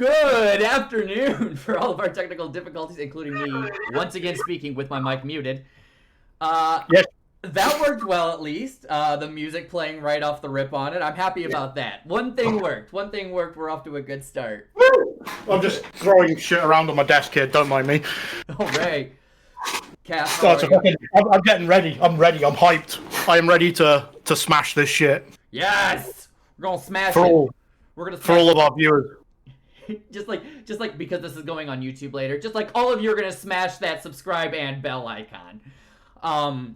Good afternoon for all of our technical difficulties, including me once again speaking with my mic muted. Yes. That worked well, at least. The music playing right off the rip on it. I'm happy about that. One thing worked. We're off to a good start. I'm just throwing shit around on my desk here. Don't mind me. All right. Cass, So I'm getting ready. I'm ready. I'm hyped. I am ready to smash this shit. Yes! We're gonna smash For it. all, We're gonna for smash all of our viewers. just like because this is going on YouTube later, just like all of you are gonna smash that subscribe and bell icon.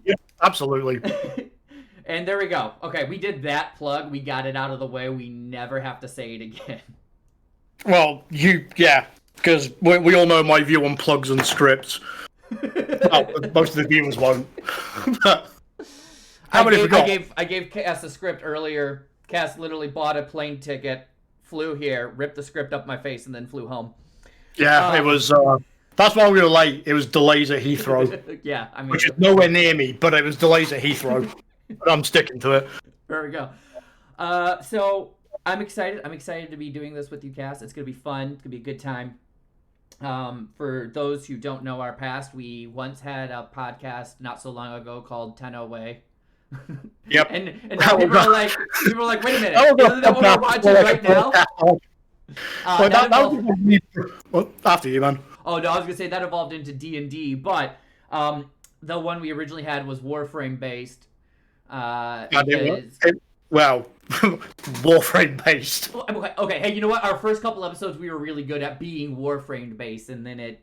Yeah, absolutely. And there we go. Okay, we did that plug. We got it out of the way. We never have to say it again. Well, because we all know my view on plugs and scripts. Well, most of the viewers won't. I gave Cass a script earlier. Cass literally bought a plane ticket, flew here, ripped the script up my face, and then flew home. Yeah, it was. That's why we were late. It was delays at Heathrow. Yeah, I mean, which is nowhere near me, but it was delays at Heathrow. But I'm sticking to it. There we go. So I'm excited. I'm excited to be doing this with you, Cass. It's gonna be fun. It's gonna be a good time. For those who don't know our past, we once had a podcast not so long ago called 10 Away. Yep. and now people are like, wait a minute, isn't that what we're watching right now? Well, after you, man. Oh no, I was gonna say that evolved into D&D, but the one we originally had was Warframe based. Warframe based. Okay, hey, you know what? Our first couple episodes we were really good at being Warframe based, and then it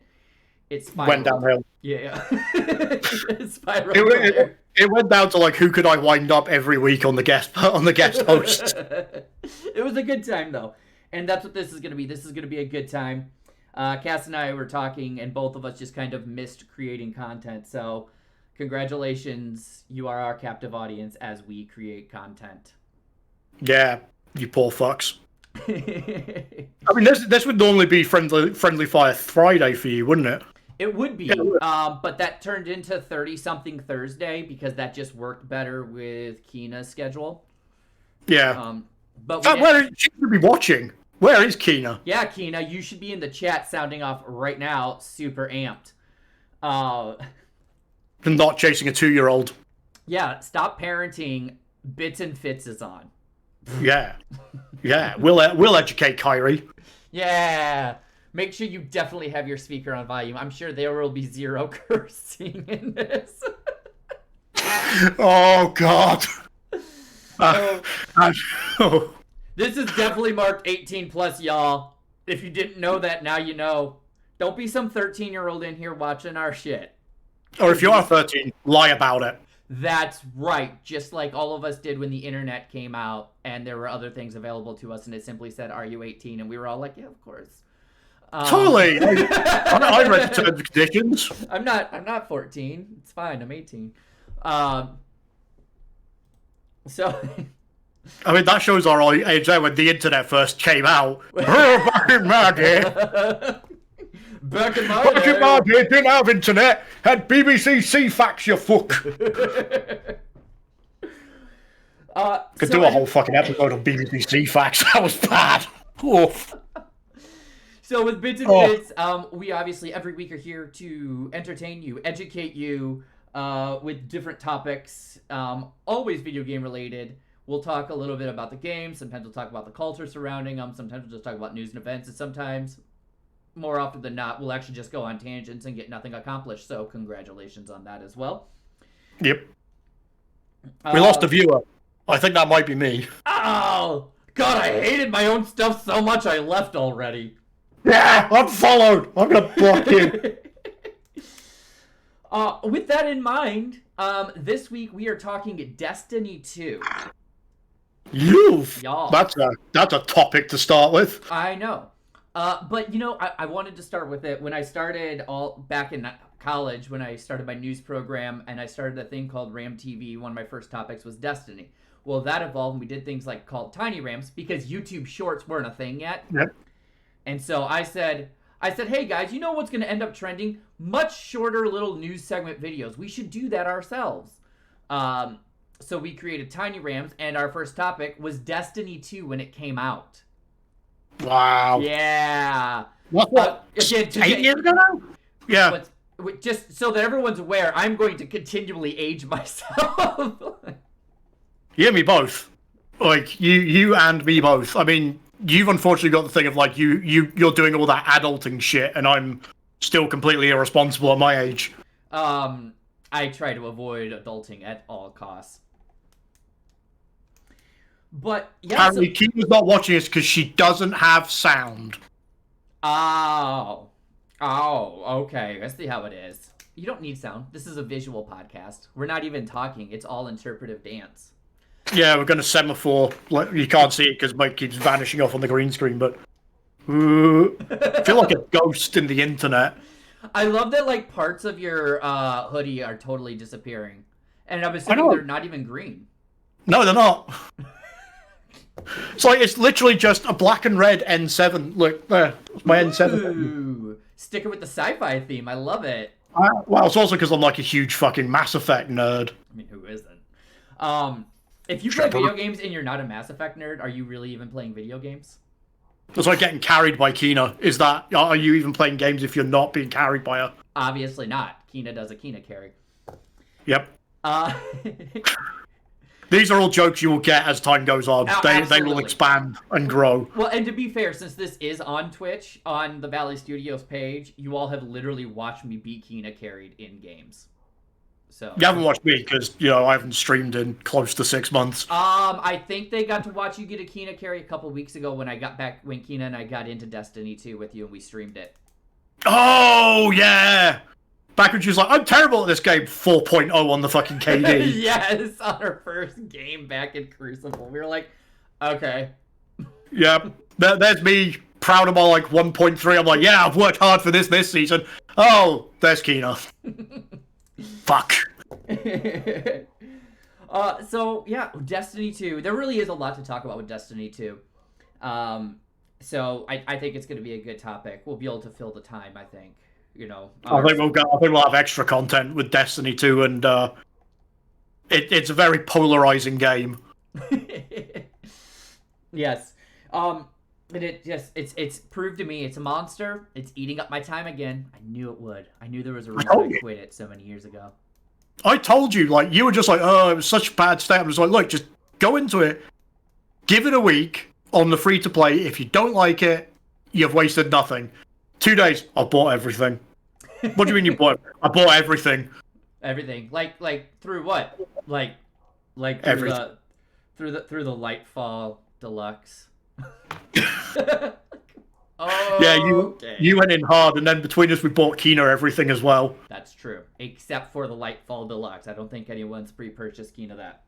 spiraled. Went downhill. Yeah. It spiraled. It went down to like who could I wind up every week on the guest host. It was a good time though, and that's what this is gonna be. This is gonna be a good time. Cass and I were talking, and both of us just kind of missed creating content. So, congratulations, you are our captive audience as we create content. Yeah, you poor fucks. I mean, this would normally be friendly fire Friday for you, wouldn't it? It would be, but that turned into 30-something Thursday because that just worked better with Keena's schedule. Yeah. But where she should be watching. Where is Keena? Yeah, Keena, you should be in the chat sounding off right now, super amped. And not chasing a 2-year-old. Yeah, stop parenting. Bits and Fits is on. Yeah. Yeah, we'll educate Kyrie. Yeah. Make sure you definitely have your speaker on volume. I'm sure there will be zero cursing in this. Oh, God. This is definitely marked 18 plus, y'all. If you didn't know that, now you know. Don't be some 13-year-old in here watching our shit. Or if you are 13, lie about it. That's right. Just like all of us did when the internet came out and there were other things available to us and it simply said, "Are you 18?" And we were all like, yeah, of course. Totally. I read the terms and conditions. I'm not 14. It's fine. I'm 18. So... I mean, that shows our age there when the internet first came out. Back in my day. Back in my day, didn't have internet. Had BBC CFAX, you fuck. Could do a whole fucking episode on BBC CFAX. That was bad. Oof. So with Bits and Bits, we obviously every week are here to entertain you, educate you with different topics, always video game related. We'll talk a little bit about the game. Sometimes we'll talk about the culture surrounding them. Sometimes we'll just talk about news and events. And sometimes, more often than not, we'll actually just go on tangents and get nothing accomplished. So congratulations on that as well. Yep. We lost a viewer. I think that might be me. Oh! God, I hated my own stuff so much I left already. Yeah, I'm followed. I'm going to block you. With that in mind, this week we are talking Destiny 2. Y'all. That's a topic to start with. I know. But, you know, I wanted to start with it. When I started back in college, when I started my news program and I started a thing called Ram TV, one of my first topics was Destiny. Well, that evolved and we did things like called Tiny Rams because YouTube Shorts weren't a thing yet. Yep. And so I said, hey guys, you know what's going to end up trending? Much shorter little news segment videos. We should do that ourselves. So we created Tiny Rams, and our first topic was Destiny 2 when it came out. Wow. Yeah. What? Again, 8 years ago now? Yeah. Just so that everyone's aware, I'm going to continually age myself. Yeah, me both. Like, you and me both. I mean, you've unfortunately got the thing of, like, you're doing all that adulting shit, and I'm still completely irresponsible at my age. I try to avoid adulting at all costs. But yeah, apparently, Kina's not watching us because she doesn't have sound. Oh, okay. I see how it is. You don't need sound. This is a visual podcast. We're not even talking. It's all interpretive dance. Yeah, we're going to semaphore. Like, you can't see it because Mike keeps vanishing off on the green screen, but I feel like a ghost in the internet. I love that, like, parts of your hoodie are totally disappearing. And I'm assuming they're not even green. No, they're not. It's like, it's literally just a black and red N7. Look, there. It's my N7. Ooh, sticker with the sci-fi theme. I love it. Well, it's also because I'm like a huge fucking Mass Effect nerd. I mean, who isn't? If you play video games and you're not a Mass Effect nerd, are you really even playing video games? It's like getting carried by Kina. Are you even playing games if you're not being carried by her? Obviously not. Kina does a Kina carry. Yep. These are all jokes you will get as time goes on. They will expand and grow. Well, and to be fair, since this is on Twitch, on the Valley Studios page, you all have literally watched me be Kina carried in games. So you haven't watched me because, I haven't streamed in close to 6 months. I think they got to watch you get a Kina carry a couple weeks ago when Kina and I got into Destiny 2 with you and we streamed it. Oh, yeah! Back when she was like, I'm terrible at this game, 4.0 on the fucking KD. Yes, on her first game back in Crucible. We were like, okay. Yep. There's me, proud of my, 1.3. I'm like, yeah, I've worked hard for this season. Oh, there's Kina. Fuck. So, yeah, Destiny 2. There really is a lot to talk about with Destiny 2. So, I think it's going to be a good topic. We'll be able to fill the time, I think. I think we'll have extra content with Destiny 2, and it's a very polarizing game. Yes. But it's proved to me it's a monster. It's eating up my time again. I knew it would. I knew there was a reason I quit it so many years ago. I told you, you were just like, oh, it was such a bad state. I was like, look, just go into it, give it a week on the free to play. If you don't like it, you've wasted nothing. 2 days, I bought everything. What do you mean you bought? I bought everything. Everything, like through what? Like through everything. through the Lightfall Deluxe. Yeah, you went in hard, and then between us, we bought Kina everything as well. That's true, except for the Lightfall Deluxe. I don't think anyone's pre-purchased Kina that.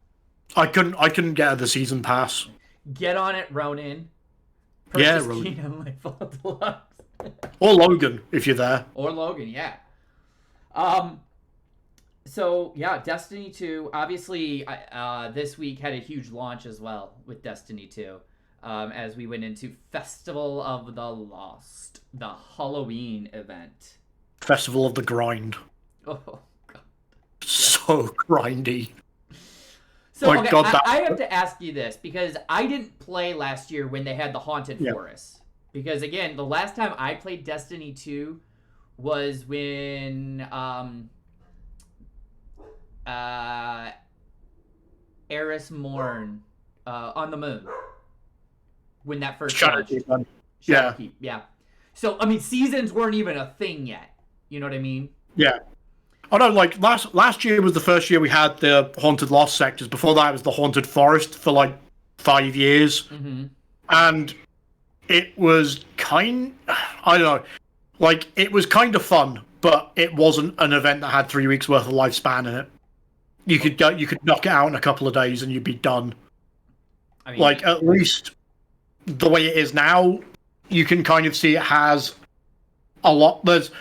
I couldn't get the season pass. Get on it, Ronin. Purchase Ronin. Kina Lightfall Deluxe. Or Logan, if you're there. Or Logan, yeah. So, yeah, Destiny 2. Obviously, this week had a huge launch as well with Destiny 2. As we went into Festival of the Lost, the Halloween event. Festival of the Grind. Oh, God. So grindy. So, okay, God, I have to ask you this, because I didn't play last year when they had the Haunted Forest. Because, again, the last time I played Destiny 2 was when Eris Morn on the moon. When that first launched. Shadowkeep, yeah. So, I mean, seasons weren't even a thing yet. You know what I mean? Yeah. Oh, no, last year was the first year we had the Haunted Lost sectors. Before that, it was the Haunted Forest for, 5 years. Mm-hmm. And it was I don't know, it was kind of fun, but it wasn't an event that had 3 weeks worth of lifespan in it. You could knock it out in a couple of days and you'd be done. I mean, at least the way it is now, you can kind of see it has there's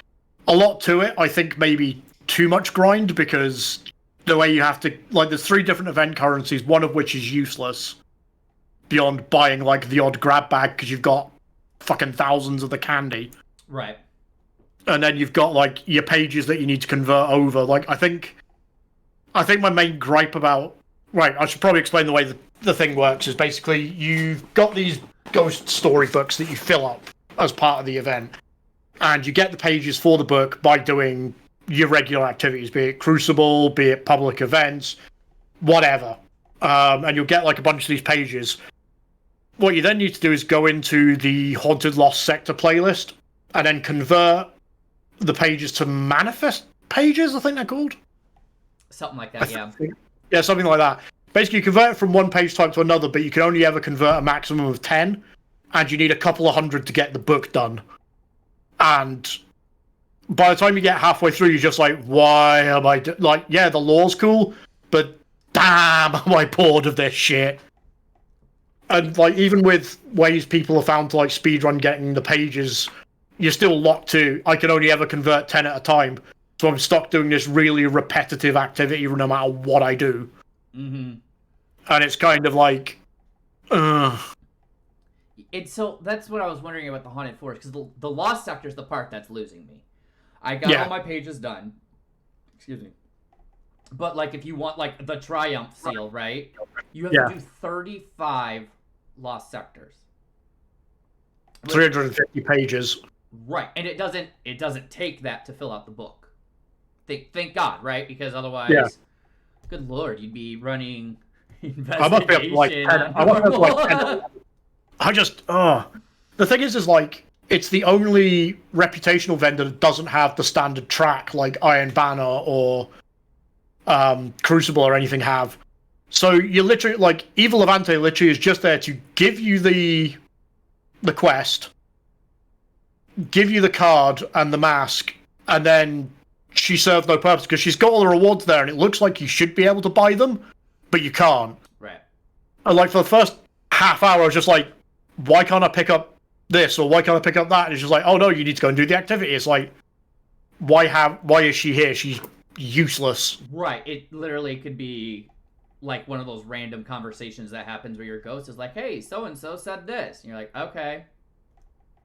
a lot to it. I think maybe too much grind, because the way you have to, there's 3 different event currencies, one of which is useless. Beyond buying the odd grab bag because you've got fucking thousands of the candy. Right. And then you've got your pages that you need to convert over. I think my main gripe about Right, I should probably explain the way the thing works. Is basically you've got these ghost storybooks that you fill up as part of the event, and you get the pages for the book by doing your regular activities, be it Crucible, be it public events, whatever. And you'll get like a bunch of these pages. What you then need to do is go into the Haunted Lost Sector playlist and then convert the pages to manifest pages, I think they're called. Something like that, yeah. Yeah, something like that. Basically, you convert it from one page type to another, but you can only ever convert a maximum of 10, and you need a couple of hundred to get the book done. And by the time you get halfway through, you're just like, why am I... Like, yeah, the lore's cool, but damn, am I bored of this shit. And, like, even with ways people have found to, like, speedrun getting the pages, you're still locked to, I can only ever convert 10 at a time. So I'm stuck doing this really repetitive activity no matter what I do. Mm-hmm. And it's kind of like, So that's what I was wondering about the Haunted Forest, because the Lost Sector is the part that's losing me. I got all my pages done. Excuse me. But, like, if you want, like, the Triumph seal, right? You have to do 35 Lost Sectors. 350 pages. Right, and it doesn't take that to fill out the book. Thank God, right? Because otherwise, good Lord, you'd be running investigation. I must be up to like 10. I must have like 10. I just, the thing is like, it's the only reputational vendor that doesn't have the standard track like Iron Banner or Crucible or anything have. So you literally, like, Evil Levante literally is just there to give you the quest, give you the card and the mask, and then she served no purpose because she's got all the rewards there and it looks like you should be able to buy them, but you can't. Right. And, like, for the first half hour, I was just like, why can't I pick up this or why can't I pick up that? And it's just like, oh no, you need to go and do the activity. It's like, why is she here? She's useless. Right. It literally could be like one of those random conversations that happens where your ghost is like, hey, so-and-so said this. And you're like, okay.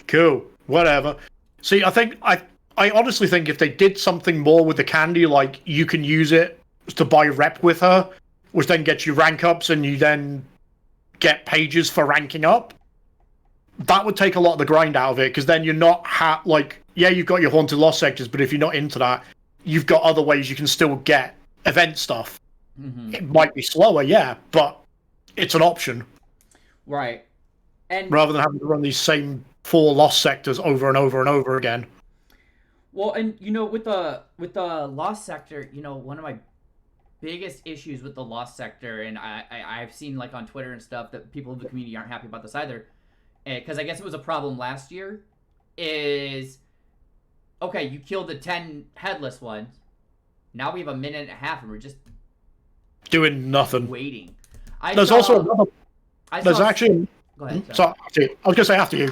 Cool. Whatever. See, I honestly think if they did something more with the candy, like you can use it to buy rep with her, which then gets you rank ups and you then get pages for ranking up, that would take a lot of the grind out of it, because then you're not you've got your Haunted Lost sectors, but if you're not into that, you've got other ways you can still get event stuff. Mm-hmm. It might be slower, yeah, but it's an option. Right. And rather than having to run these same 4 lost sectors over and over and over again. Well, and with the Lost Sector, one of my biggest issues with the Lost Sector, and I've seen like on Twitter and stuff that people in the community aren't happy about this either, because I guess it was a problem last year, is, okay, you killed the 10 headless ones, now we have a minute and a half and we're just doing nothing. Waiting. There's also another... There's actually... Go ahead. Sorry, I was going to say after you.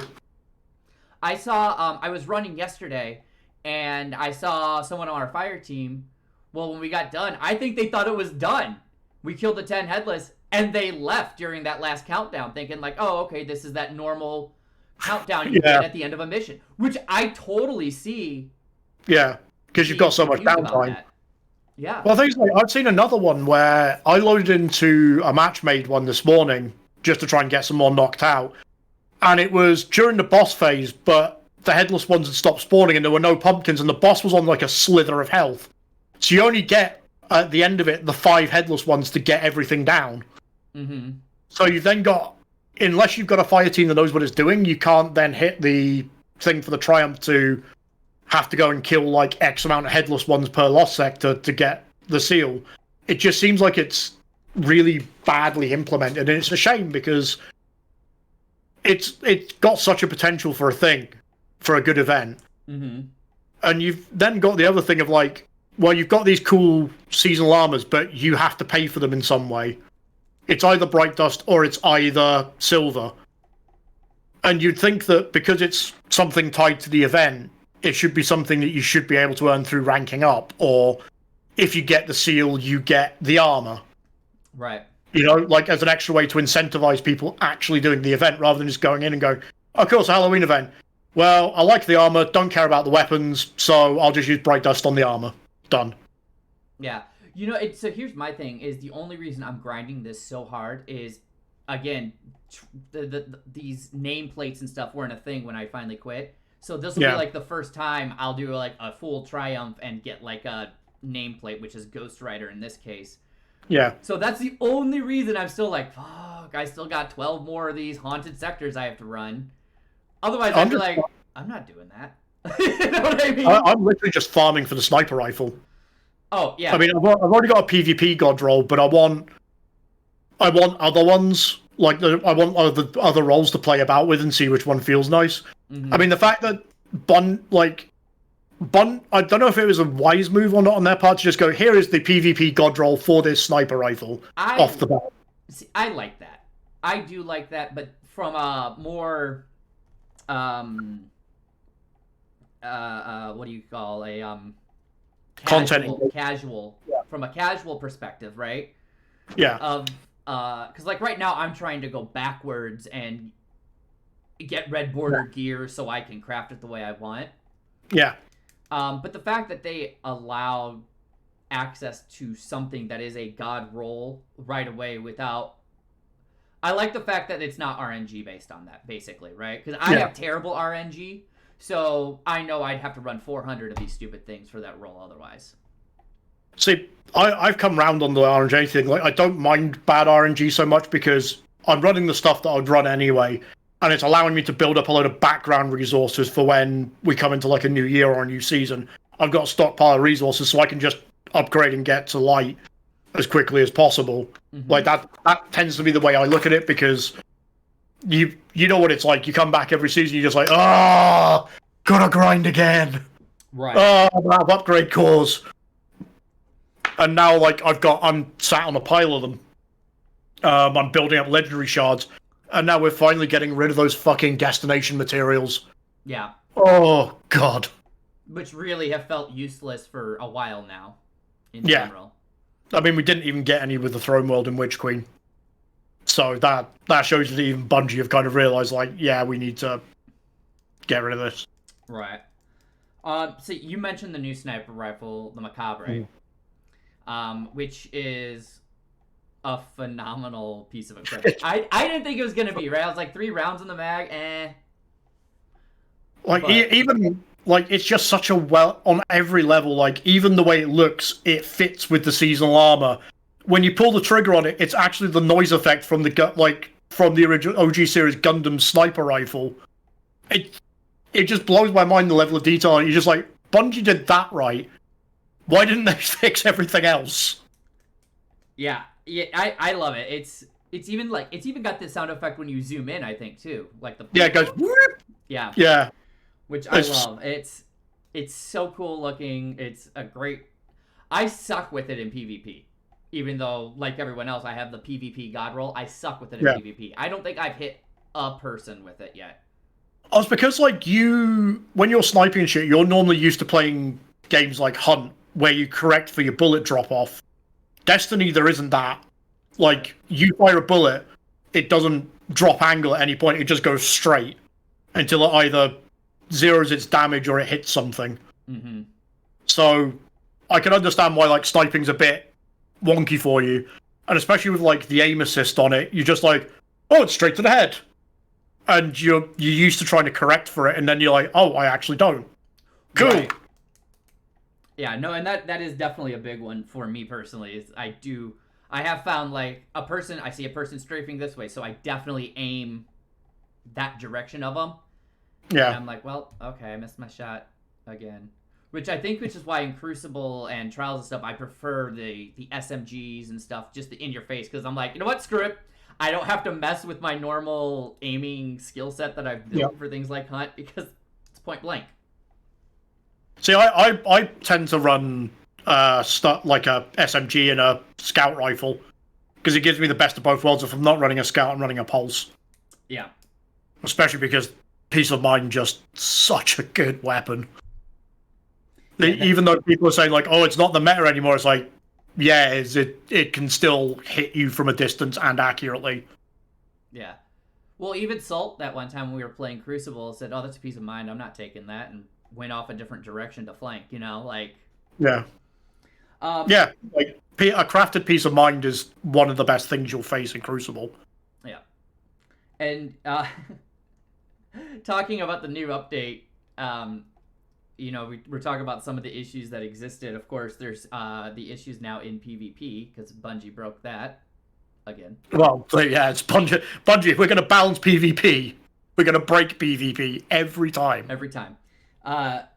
I saw... I was running yesterday, and I saw someone on our fire team. Well, when we got done, I think they thought it was done. We killed the 10 headless, and they left during that last countdown, thinking like, oh, okay, this is that normal countdown you get at the end of a mission, which I totally see. Yeah, because you've got so much downtime. Yeah. Well, things like I've seen another one where I loaded into a match-made one this morning just to try and get some more knocked out, and it was during the boss phase, but the headless ones had stopped spawning and there were no pumpkins, and the boss was on like a slither of health. So you only get, at the end of it, the 5 headless ones to get everything down. Mm-hmm. So you've then got, unless you've got a fire team that knows what it's doing, you can't then hit the thing for the Triumph to have to go and kill like X amount of headless ones per lost sector to get the seal. It just seems like it's really badly implemented, and it's a shame because it's got such a potential for a good event. Mm-hmm. And you've then got the other thing of like, well, you've got these cool seasonal armors, but you have to pay for them in some way. It's either Bright Dust or it's either silver. And you'd think that because it's something tied to the event, it should be something that you should be able to earn through ranking up, or if you get the seal, you get the armor. Right. Like as an extra way to incentivize people actually doing the event rather than just going in and going, oh, cool, it's a Halloween event. Well, I like the armor, don't care about the weapons, so I'll just use Bright Dust on the armor. Done. Yeah. You know, so here's my thing: is the only reason I'm grinding this so hard is, again, these nameplates and stuff weren't a thing when I finally quit. So this will be like the first time I'll do like a full triumph and get like a nameplate, which is Ghost Rider in this case. Yeah. So that's the only reason I'm still like, fuck, I still got 12 more of these haunted sectors I have to run. Otherwise, I'd be like, I'm not doing that. You know what I mean? I'm literally just farming for the sniper rifle. Oh, yeah. I mean, I've already got a PvP god roll, but I want other ones. Like, I want other roles to play about with and see which one feels nice. Mm-hmm. I mean, the fact that I don't know if it was a wise move or not on their part to just go, here is the PvP god roll for this sniper rifle off the bat. See, I like that. I do like that, but from a more, what do you call a, casual, yeah. From a casual perspective, right? Yeah. Because like right now I'm trying to go backwards and get red border gear so I can craft it the way I want. Yeah. But the fact that they allow access to something that is a god roll right away without... I like the fact that it's not RNG based on that, basically, right? Because I have terrible RNG, so I know I'd have to run 400 of these stupid things for that roll otherwise. See, I've come round on the RNG thing. Like, I don't mind bad RNG so much because I'm running the stuff that I'd run anyway, and it's allowing me to build up a load of background resources for when we come into like a new year or a new season. I've got a stockpile of resources so I can just upgrade and get to light as quickly as possible. Mm-hmm. Like that tends to be the way I look at it, because you know what it's like. You come back every season, you're just like, gotta grind again. Right. I have upgrade cores. And now, like, I'm sat on a pile of them. I'm building up legendary shards. And now we're finally getting rid of those fucking destination materials. Yeah. Oh, God. Which really have felt useless for a while now, in general. I mean, we didn't even get any with the Throne World and Witch Queen. So that shows that even Bungie have kind of realized, like, yeah, we need to get rid of this. Right. So you mentioned the new sniper rifle, the Macabre. Which is a phenomenal piece of equipment. I didn't think it was going to be, right? I was like, 3 rounds in the mag, Like, even, like, it's just such a on every level, like, even the way it looks, it fits with the seasonal armor. When you pull the trigger on it, it's actually the noise effect from the original OG series Gundam sniper rifle. It just blows my mind, the level of detail. You're just like, Bungie did that right. Why didn't they fix everything else? Yeah, I love it. It's even got this sound effect when you zoom in, I think, too. Like the it goes whoop. Yeah. Which I love. It's so cool looking. It's a great... I suck with it in PvP. Even though, like everyone else, I have the PvP god roll, I suck with it in PvP. I don't think I've hit a person with it yet. Oh, it's because, like, when you're sniping and shit, you're normally used to playing games like Hunt, where you correct for your bullet drop-off. Destiny, there isn't that. Like, you fire a bullet, it doesn't drop angle at any point, it just goes straight until it either zeroes its damage or it hits something. Mm-hmm. So, I can understand why, like, sniping's a bit wonky for you. And especially with, like, the aim assist on it, you're just like, oh, it's straight to the head. And you're used to trying to correct for it, and then you're like, oh, I actually don't. Cool. Right. Yeah, no, and that is definitely a big one for me personally. Is I have found, like, I see a person strafing this way, so I definitely aim that direction of them. Yeah. And I'm like, well, okay, I missed my shot again. Which is why in Crucible and Trials and stuff, I prefer the SMGs and stuff just in your face, because I'm like, you know what, screw it. I don't have to mess with my normal aiming skill set that I've built for things like Hunt, because it's point blank. See, I tend to run like a SMG and a scout rifle, because it gives me the best of both worlds. If I'm not running a scout, I'm running a pulse. Yeah. Especially because Peace of Mind just such a good weapon. Even though people are saying, like, oh, it's not the meta anymore, it's like, yeah, it can still hit you from a distance and accurately. Yeah. Well, even Salt, that one time when we were playing Crucible, said, oh, that's a Peace of Mind, I'm not taking that, and went off a different direction to flank, you know, like... Yeah. Yeah, like a crafted piece of mind is one of the best things you'll face in Crucible. Yeah. And talking about the new update, we're talking about some of the issues that existed. Of course, there's the issues now in PvP because Bungie broke that again. Well, yeah, it's Bungie. Bungie, if we're going to balance PvP, we're going to break PvP every time. Every time.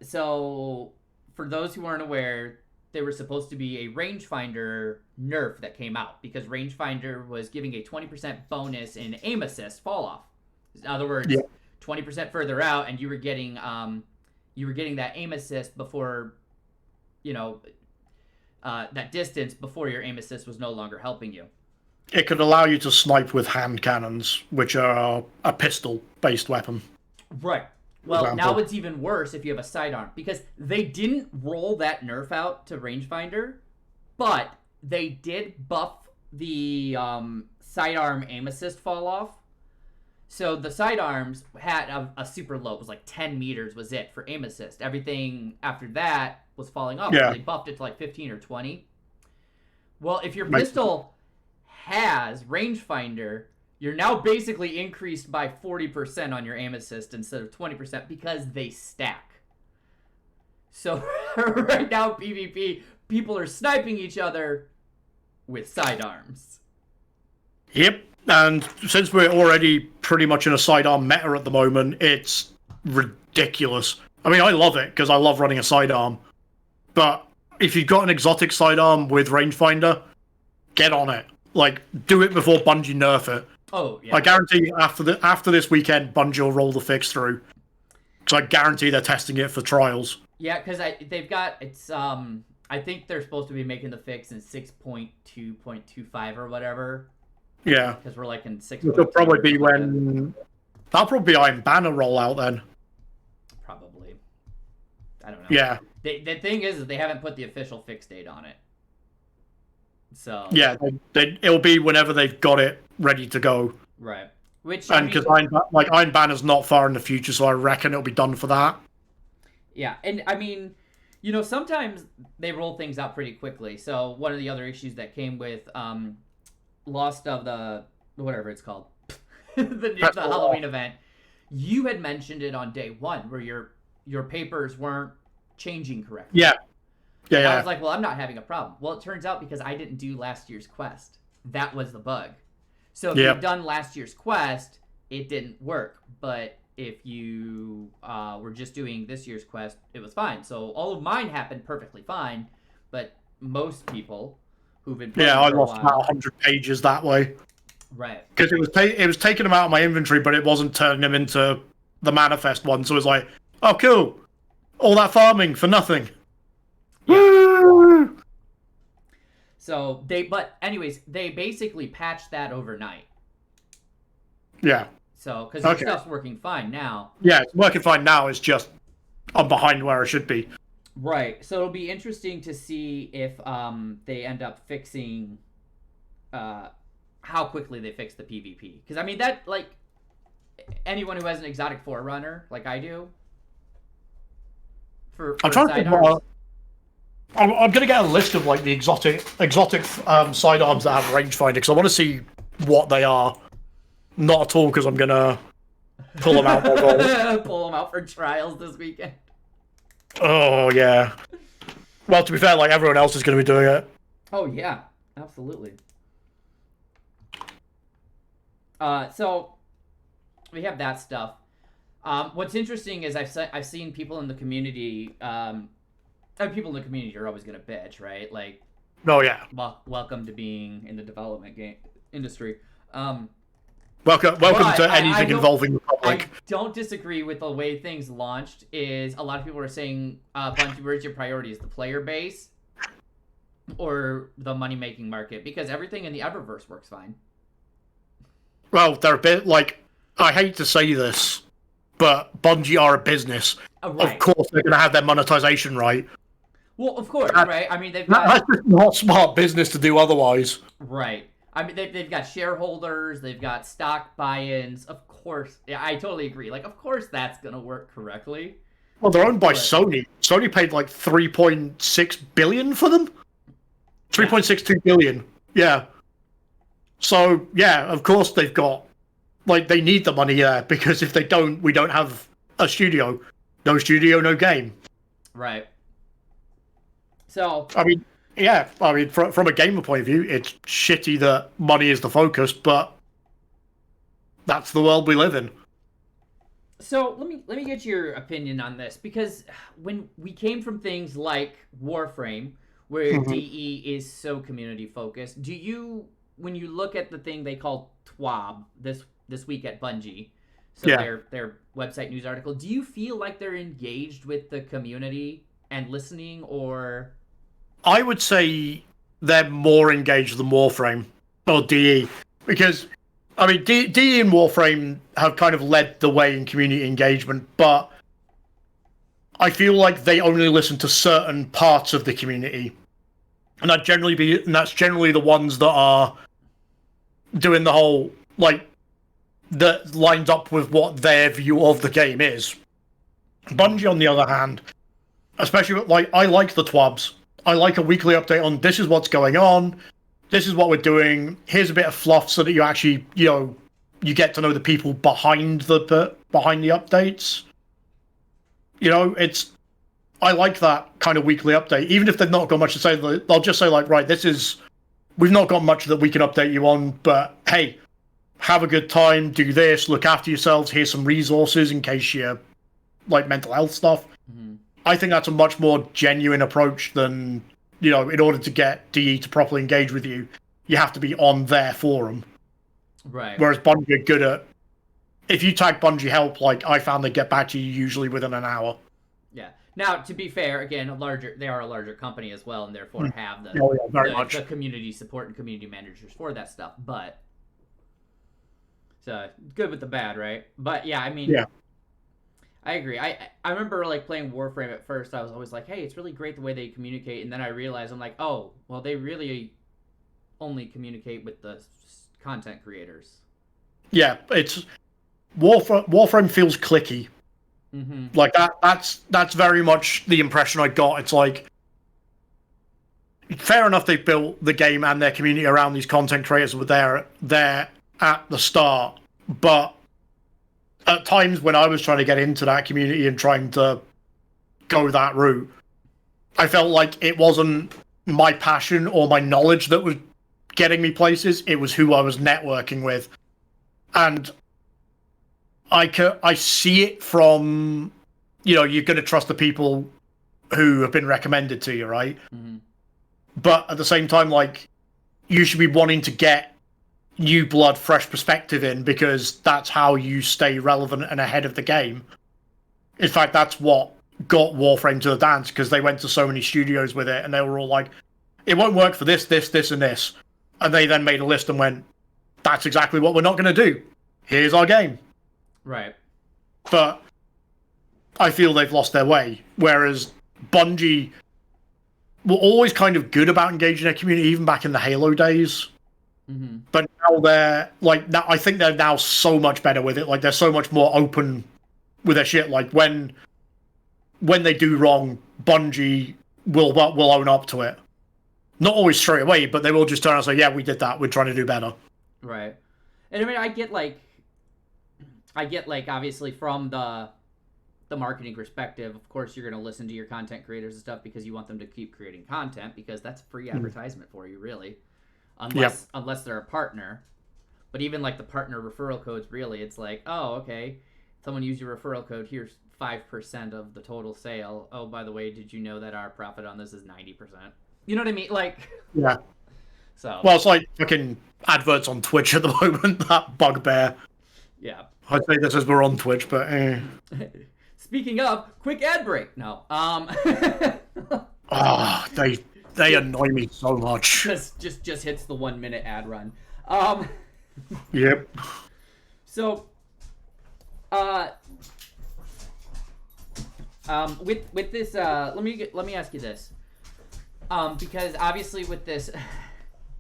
So, for those who aren't aware, there was supposed to be a rangefinder nerf that came out because rangefinder was giving a 20% bonus in aim assist fall off. In other words, 20% further out, and you were getting that aim assist before, that distance before your aim assist was no longer helping you. It could allow you to snipe with hand cannons, which are a pistol-based weapon. Right. Well, now it's even worse if you have a sidearm, because they didn't roll that nerf out to rangefinder, but they did buff the sidearm aim assist fall off. So the sidearms had a super low. It was like 10 meters was it for aim assist. Everything after that was falling off. So they buffed it to like 15 or 20. Well, if your pistol has rangefinder, you're now basically increased by 40% on your aim assist instead of 20% because they stack. So right now, PvP, people are sniping each other with sidearms. Yep, and since we're already pretty much in a sidearm meta at the moment, it's ridiculous. I mean, I love it because I love running a sidearm. But if you've got an exotic sidearm with rangefinder, get on it. Like, do it before Bungie nerf it. Oh, yeah. I guarantee after this weekend, Bungie will roll the fix through. Because I guarantee they're testing it for trials. Yeah, because they've got, it's, I think they're supposed to be making the fix in 6.2.25 or whatever. Yeah. Because we're like in 6. It'll probably be when... That'll probably be Iron Banner rollout then. Probably. I don't know. Yeah. The thing is they haven't put the official fix date on it. So yeah, it'll be whenever they've got it ready to go. Right. Which because Iron Banner's not far in the future, so I reckon it'll be done for that. Yeah, and I mean, sometimes they roll things out pretty quickly. So one of the other issues that came with Lost of the whatever it's called, the Halloween event, you had mentioned it on day one where your papers weren't changing correctly. Yeah. Yeah, I was like, well, I'm not having a problem. Well, it turns out because I didn't do last year's quest. That was the bug. So if you've done last year's quest, it didn't work. But if you were just doing this year's quest, it was fine. So all of mine happened perfectly fine. But most people who've been playing I lost about 100 pages that way. Right. Because it was taking them out of my inventory, but it wasn't turning them into the manifest one. So it was like, oh, cool. All that farming for nothing. Yeah. So they basically patched that overnight. Yeah. So because your stuff's working fine now. Yeah, it's working fine now. It's just I'm behind where I should be. Right. So it'll be interesting to see if they end up fixing how quickly they fix the PvP. Because I mean that anyone who has an exotic forerunner like I do. I'm trying to think I'm going to get a list of the exotic sidearms that have rangefinder because I want to see what they are. Not at all because I'm going to pull them out. Pull them out for trials this weekend. Oh yeah. Well, to be fair, everyone else is going to be doing it. Oh yeah, absolutely. So we have that stuff. What's interesting is I've seen people in the community. People in the community are always gonna bitch, right? Oh yeah. Welcome to being in the development game industry. Welcome to anything involving the public. I don't disagree with the way things launched. Is a lot of people are saying, Bungie, where's your priorities? The player base or the money making market? Because everything in the Eververse works fine. Well, they're a bit I hate to say this, but Bungie are a business. Right. Of course, they're going to have their monetization right. Well, of course, right? I mean, that's just not smart business to do otherwise. Right. I mean, they've got shareholders, they've got stock buy-ins. Of course, yeah, I totally agree. Of course, that's going to work correctly. Well, they're owned by Sony. Sony paid $3.6 billion for them. 3.62 billion. Yeah. So yeah, of course they've got, like, they need the money there, because if they don't, we don't have a studio. No studio, no game. Right. So I mean, yeah. I mean, from a gamer point of view, it's shitty that money is the focus, but that's the world we live in. So let me get your opinion on this, because when we came from things like Warframe, where DE is so community focused, do you, when you look at the thing they call TWAB this week at Bungie, so their website news article, do you feel like they're engaged with the community and listening, or? I would say they're more engaged than Warframe or DE, because I mean, DE and Warframe have kind of led the way in community engagement, but I feel like they only listen to certain parts of the community, and that's generally the ones that are doing the whole, like, that lines up with what their view of the game is. Bungie, on the other hand, especially, like, I like the TWABs. I like a weekly update on this is what's going on. This is what we're doing. Here's a bit of fluff so that you actually, you get to know the people behind the updates. I like that kind of weekly update. Even if they've not got much to say, they'll just say, like, right, we've not got much that we can update you on, but hey, have a good time, do this, look after yourselves, here's some resources in case you're, like, mental health stuff. Mm-hmm. I think that's a much more genuine approach than, in order to get DE to properly engage with you, you have to be on their forum. Right. Whereas Bungie are good at, if you tag Bungie help, like, I found they get back to you usually within an hour. Yeah. Now, to be fair, again, they are a larger company as well, and therefore have the community support and community managers for that stuff. But so good with the bad, right? But yeah, I mean, I agree. I remember, like, playing Warframe at first. I was always like, hey, it's really great the way they communicate, and then I realized, I'm like, oh, well, they really only communicate with the content creators. Yeah, it's Warframe feels clicky. Mm-hmm. Like that's very much the impression I got. It's like, fair enough, they've built the game and their community around these content creators who were there at the start, but at times when I was trying to get into that community and trying to go that route, I felt like it wasn't my passion or my knowledge that was getting me places. It was who I was networking with. And I see it from, you're going to trust the people who have been recommended to you, right? Mm-hmm. But at the same time, like, you should be wanting to get new blood, fresh perspective in, because that's how you stay relevant and ahead of the game. In fact, that's what got Warframe to the dance, because they went to so many studios with it, and they were all like, it won't work for this, and this. And they then made a list and went, that's exactly what we're not going to do. Here's our game. Right. But I feel they've lost their way, whereas Bungie were always kind of good about engaging their community, even back in the Halo days. Mm-hmm. But now I think they're now so much better with it. Like, they're so much more open with their shit. Like, when they do wrong, Bungie will own up to it. Not always straight away, but they will just turn around and say, yeah, we did that. We're trying to do better. Right. And I mean, I get obviously from the marketing perspective, of course, you're going to listen to your content creators and stuff because you want them to keep creating content, because that's free advertisement for you, really. Unless they're a partner. But even, like, the partner referral codes, really, it's like, oh, okay, someone used your referral code, here's 5% of the total sale. Oh, by the way, did you know that our profit on this is 90%? You know what I mean? Like, yeah. So. Well, it's like fucking adverts on Twitch at the moment, that bugbear. Yeah. I'd say this as we're on Twitch, but Speaking of, quick ad break. No. They annoy me so much. Just hits the 1 minute ad run. Yep. So, with this, let me ask you this, because obviously with this,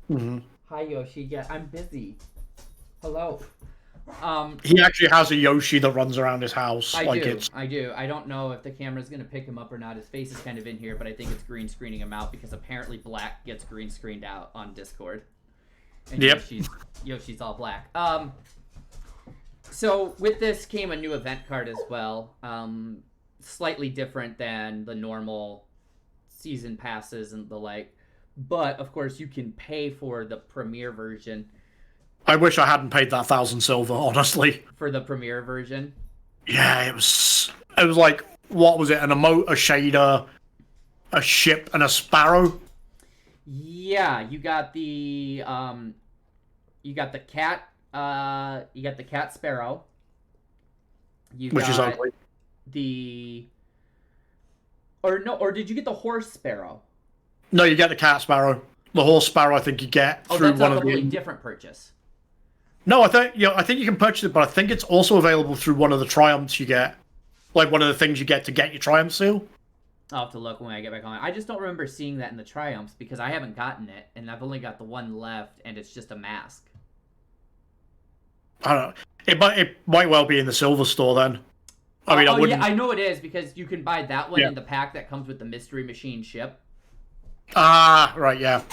mm-hmm. Hi Yoshi, yeah, I'm busy. Hello. He actually has a Yoshi that runs around his house. I like do. it's I do. I don't know if the camera's going to pick him up or not. His face is kind of in here, but I think it's green screening him out because apparently black gets green screened out on Discord. And Yep. Yoshi's all black. So with this came a new event card as well. Slightly different than the normal season passes and the like. But of course you can pay for the premiere version. I wish I hadn't paid that 1,000 silver, honestly. For the premiere version. Yeah, it was like, what was it? An emote, a shader, a ship, and a sparrow. Yeah, you got the cat, you got the cat sparrow. Which is ugly. Or did you get the horse sparrow? No, you get the cat sparrow. The horse sparrow, I think you get through that's one a of completely the. different purchase. No, I think you can purchase it, but I think it's also available through one of the triumphs you get, like one of the things you get to get your triumph seal. I'll have to look when I get back on. I just don't remember seeing that in the triumphs because I haven't gotten it, and I've only got the one left, and it's just a mask. I don't know. It might well be in the silver store then. I mean, I wouldn't. Yeah, I know it is because you can buy that one Yeah. in the pack that comes with the mystery machine ship. Ah, right, yeah.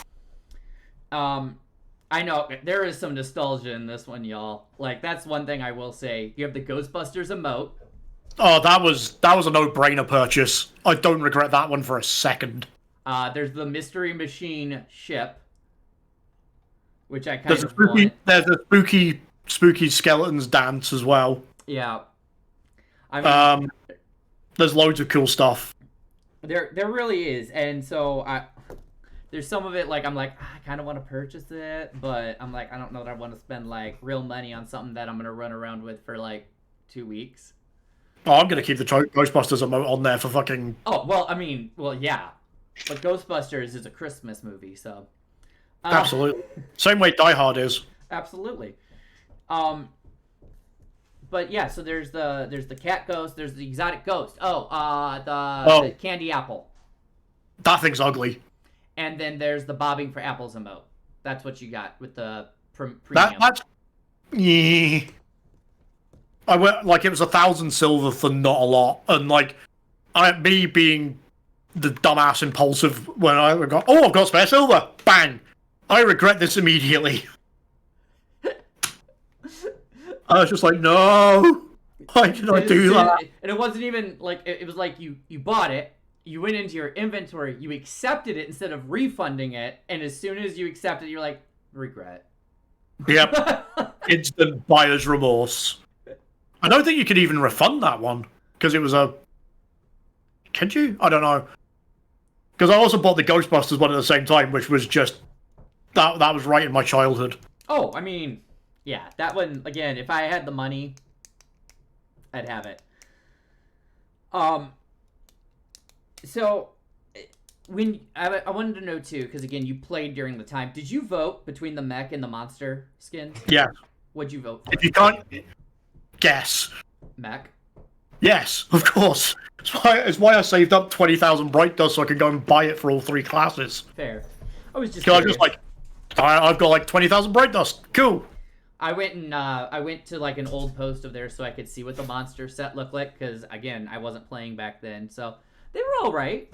I know there is some nostalgia in this one, y'all. Like that's one thing I will say. You have the Ghostbusters emote. Oh, that was a no-brainer purchase. I don't regret that one for a second. There's the mystery machine ship, which I kind of Spooky, want. there's a spooky skeletons dance as well. Yeah, I mean, There's loads of cool stuff. there really is, and so there's some of it like I'm like I kind of want to purchase it, but I'm like I don't know that I want to spend like real money on something that I'm gonna run around with for like 2 weeks. Oh, I'm gonna keep the Ghostbusters emote on there for fucking. Oh well, I mean, well yeah, but Ghostbusters is a Christmas movie, so Absolutely. Same way Die Hard is. absolutely. But yeah, so there's the cat ghost, there's the exotic ghost. The candy apple. That thing's ugly. And then there's the bobbing for apples emote. That's what you got with the premium. That's. Yeah. I went like it was 1,000 silver for not a lot, and like, me being the dumbass impulsive when I got, I've got spare silver, bang! I regret this immediately. I was just like, no, why did I do that? And it wasn't even like it was like you bought it, you went into your inventory, you accepted it instead of refunding it, and as soon as you accept it, you're like, regret. Yep, instant buyer's remorse. I don't think you could even refund that one because it was a. Could you? I don't know. Because I also bought the Ghostbusters one at the same time, which was just that was right in my childhood. Oh, I mean, yeah, that one again. If I had the money, I'd have it. So when I wanted to know too, because again, you played during the time. Did you vote between the mech and the monster skin? Yeah. What'd you vote for? If you can't guess. Mech. Yes, of course. It's why I saved up 20,000 Bright Dust so I could go and buy it for all 3 classes. Fair. I was just. Because I was just like, I've got like 20,000 Bright Dust. Cool. I went to like an old post of theirs so I could see what the monster set looked like because again I wasn't playing back then, so they were all right.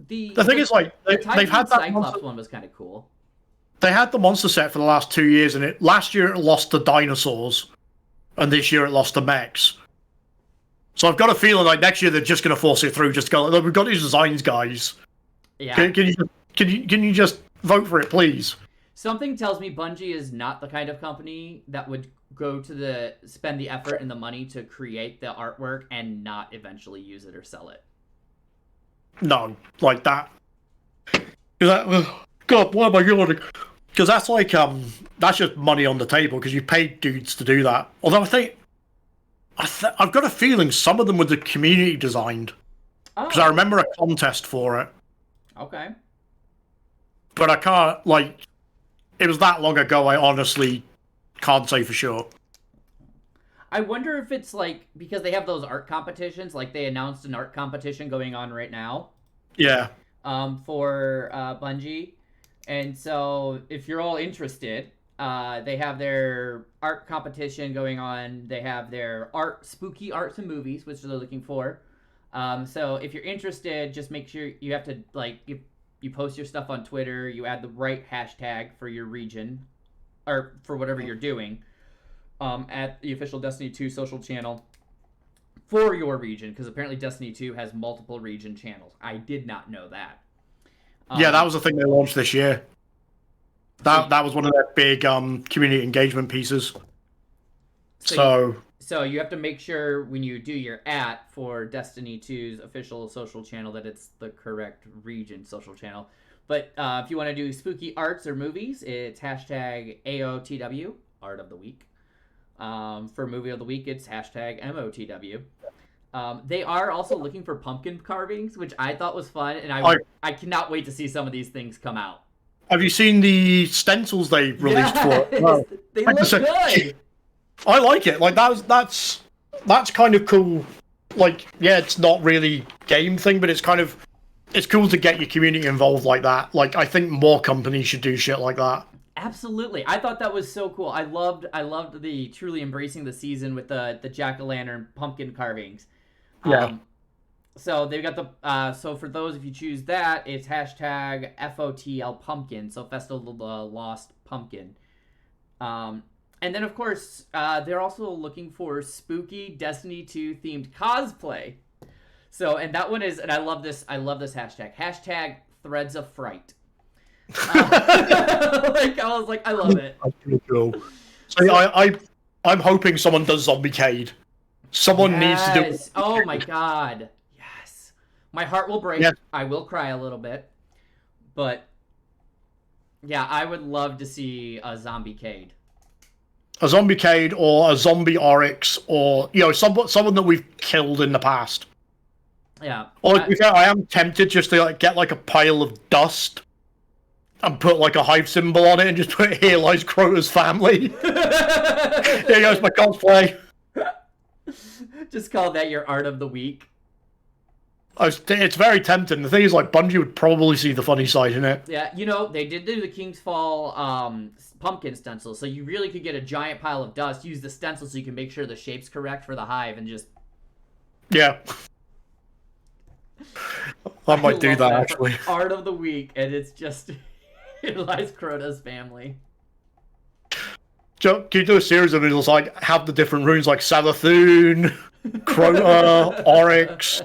The thing is, like, they've had that Cyclops monster, one was kind of cool. They had the monster set for the last 2 years, and last year it lost to dinosaurs, and this year it lost to mechs. So I've got a feeling like next year they're just going to force it through. Just go, look, we've got these designs, guys. Yeah. Can you just vote for it, please? Something tells me Bungie is not the kind of company that would go to spend the effort and the money to create the artwork and not eventually use it or sell it. No, like that. God, why am I yawning? Because that's like that's just money on the table because you paid dudes to do that. Although I've got a feeling some of them were the community designed because I remember a contest for it. Okay. But I can't like. It was that long ago. I honestly can't say for sure. I wonder if it's like because they have those art competitions, like they announced an art competition going on right now. Yeah. For Bungie, and so if you're all interested, They have their art competition going on. They have their spooky arts and movies, which they're looking for. So if you're interested, just make sure you have to you post your stuff on Twitter. You add the right hashtag for your region, or for whatever you're doing, at the official Destiny 2 social channel for your region, because apparently Destiny 2 has multiple region channels. I did not know that. Yeah, that was the thing they launched this year. That was one of their big community engagement pieces. So you have to make sure when you do your @ for Destiny 2's official social channel that it's the correct region social channel. But if you want to do spooky arts or movies, it's hashtag AOTW, Art of the Week. For Movie of the Week, it's hashtag MOTW. They are also looking for pumpkin carvings, which I thought was fun, and I cannot wait to see some of these things come out. Have you seen the stencils they released for it? No. They look good. I like it. Like that's kind of cool. Like, yeah, it's not really game thing, but it's cool to get your community involved like that. Like, I think more companies should do shit like that. Absolutely. I thought that was so cool. I loved the truly embracing the season with the jack-o'-lantern pumpkin carvings. Yeah. So they've got the so for those, if you choose that, it's hashtag FOTL pumpkin, so Festival of the Lost Pumpkin. And then of course they're also looking for spooky Destiny 2 themed cosplay. So, and that one is, and I love this hashtag Threads of Fright. I was like, I love it. That's pretty cool. So I'm hoping someone does Zombiecade. Someone needs to do it. Oh my god. Yes. My heart will break. Yeah. I will cry a little bit. But yeah, I would love to see a Zombiecade. A Zombiecade or a Zombie Oryx, or someone that we've killed in the past. Yeah. Or I am tempted just to get a pile of dust and put a hive symbol on it and just put "Here lies Crota's family." There goes my cosplay. Just call that your art of the week. It's very tempting. The thing is, Bungie would probably see the funny side in it. Yeah, they did do the King's Fall pumpkin stencil, so you really could get a giant pile of dust, use the stencil so you can make sure the shape's correct for the hive, and just... Yeah. I might do that, actually. Art of the week, and it's just... It lies Crota's family. Can you do a series of videos, have the different runes, Savathun, Crota, Oryx...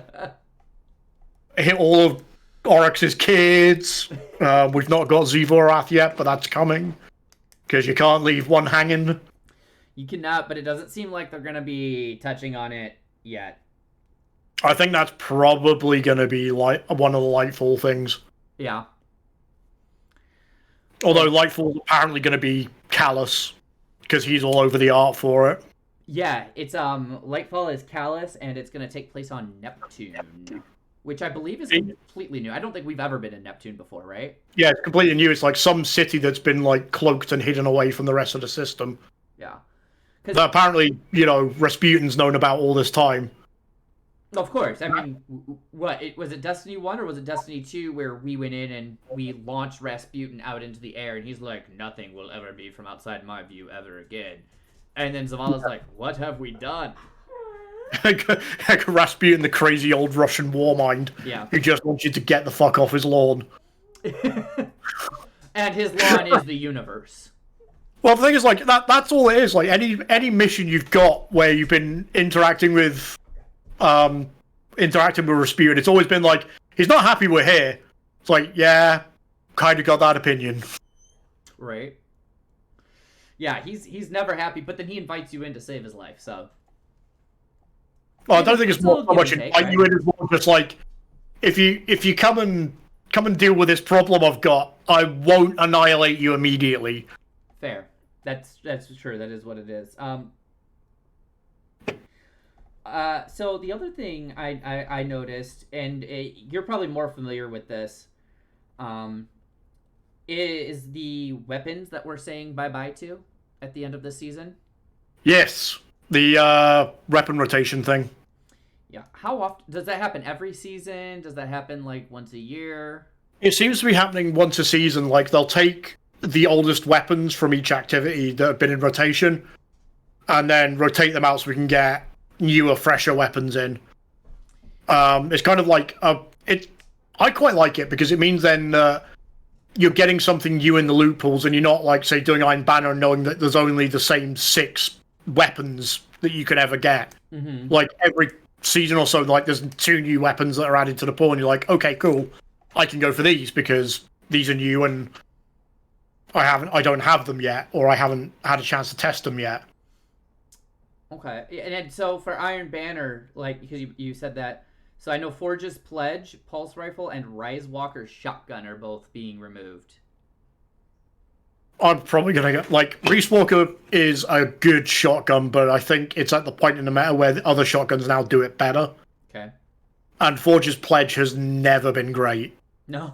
Hit all of Oryx's kids. We've not got Zivorath yet, but that's coming. Because you can't leave one hanging. You cannot, but it doesn't seem like they're going to be touching on it yet. I think that's probably going to be one of the Lightfall things. Yeah. Although Lightfall's apparently going to be Callus, because he's all over the art for it. Yeah, it's Lightfall is Callus, and it's going to take place on Neptune. Which I believe is completely new. I don't think we've ever been in Neptune before, right? Yeah, it's completely new. It's some city that's been cloaked and hidden away from the rest of the system. Yeah. But apparently, Rasputin's known about all this time. Of course. I mean, was it Destiny 1 or was it Destiny 2 where we went in and we launched Rasputin out into the air and he's like, nothing will ever be from outside my view ever again. And then Zavala's like, what have we done? Rasputin, the crazy old Russian war mind, who just wants you to get the fuck off his lawn. And his lawn is the universe. Well, the thing is, that's all it is. Any mission you've got where you've been interacting with Rasputin, it's always been he's not happy we're here. It's yeah, kind of got that opinion. Right. Yeah, he's never happy, but then he invites you in to save his life, so... Well, I don't think it's more so much invite you in as well. Just if you come and deal with this problem I've got, I won't annihilate you immediately. Fair. That's true. That is what it is. So the other thing I noticed, and you're probably more familiar with this, is the weapons that we're saying bye-bye to at the end of this season. Yes. The weapon rotation thing. Yeah. How often does that happen? Every season? Does that happen once a year? It seems to be happening once a season. They'll take the oldest weapons from each activity that have been in rotation, and then rotate them out so we can get newer, fresher weapons in. It's kind of like I quite like it because it means then you're getting something new in the loot pools, and you're not like, say, doing Iron Banner and knowing that there's only the same 6 weapons that you could ever get. Mm-hmm. Like every season or so, like there's 2 new weapons that are added to the pool, and you're like, okay, cool, I can go for these because these are new and I don't have them yet, or I haven't had a chance to test them yet. Okay, and then, so for Iron Banner, like, because you said that, so I know Forge's Pledge, Pulse Rifle, and Rise Walker's Shotgun are both being removed. I'm probably gonna get like Reese Walker is a good shotgun, but I think it's at the point in the meta where the other shotguns now do it better. Okay. And Forge's Pledge has never been great. No.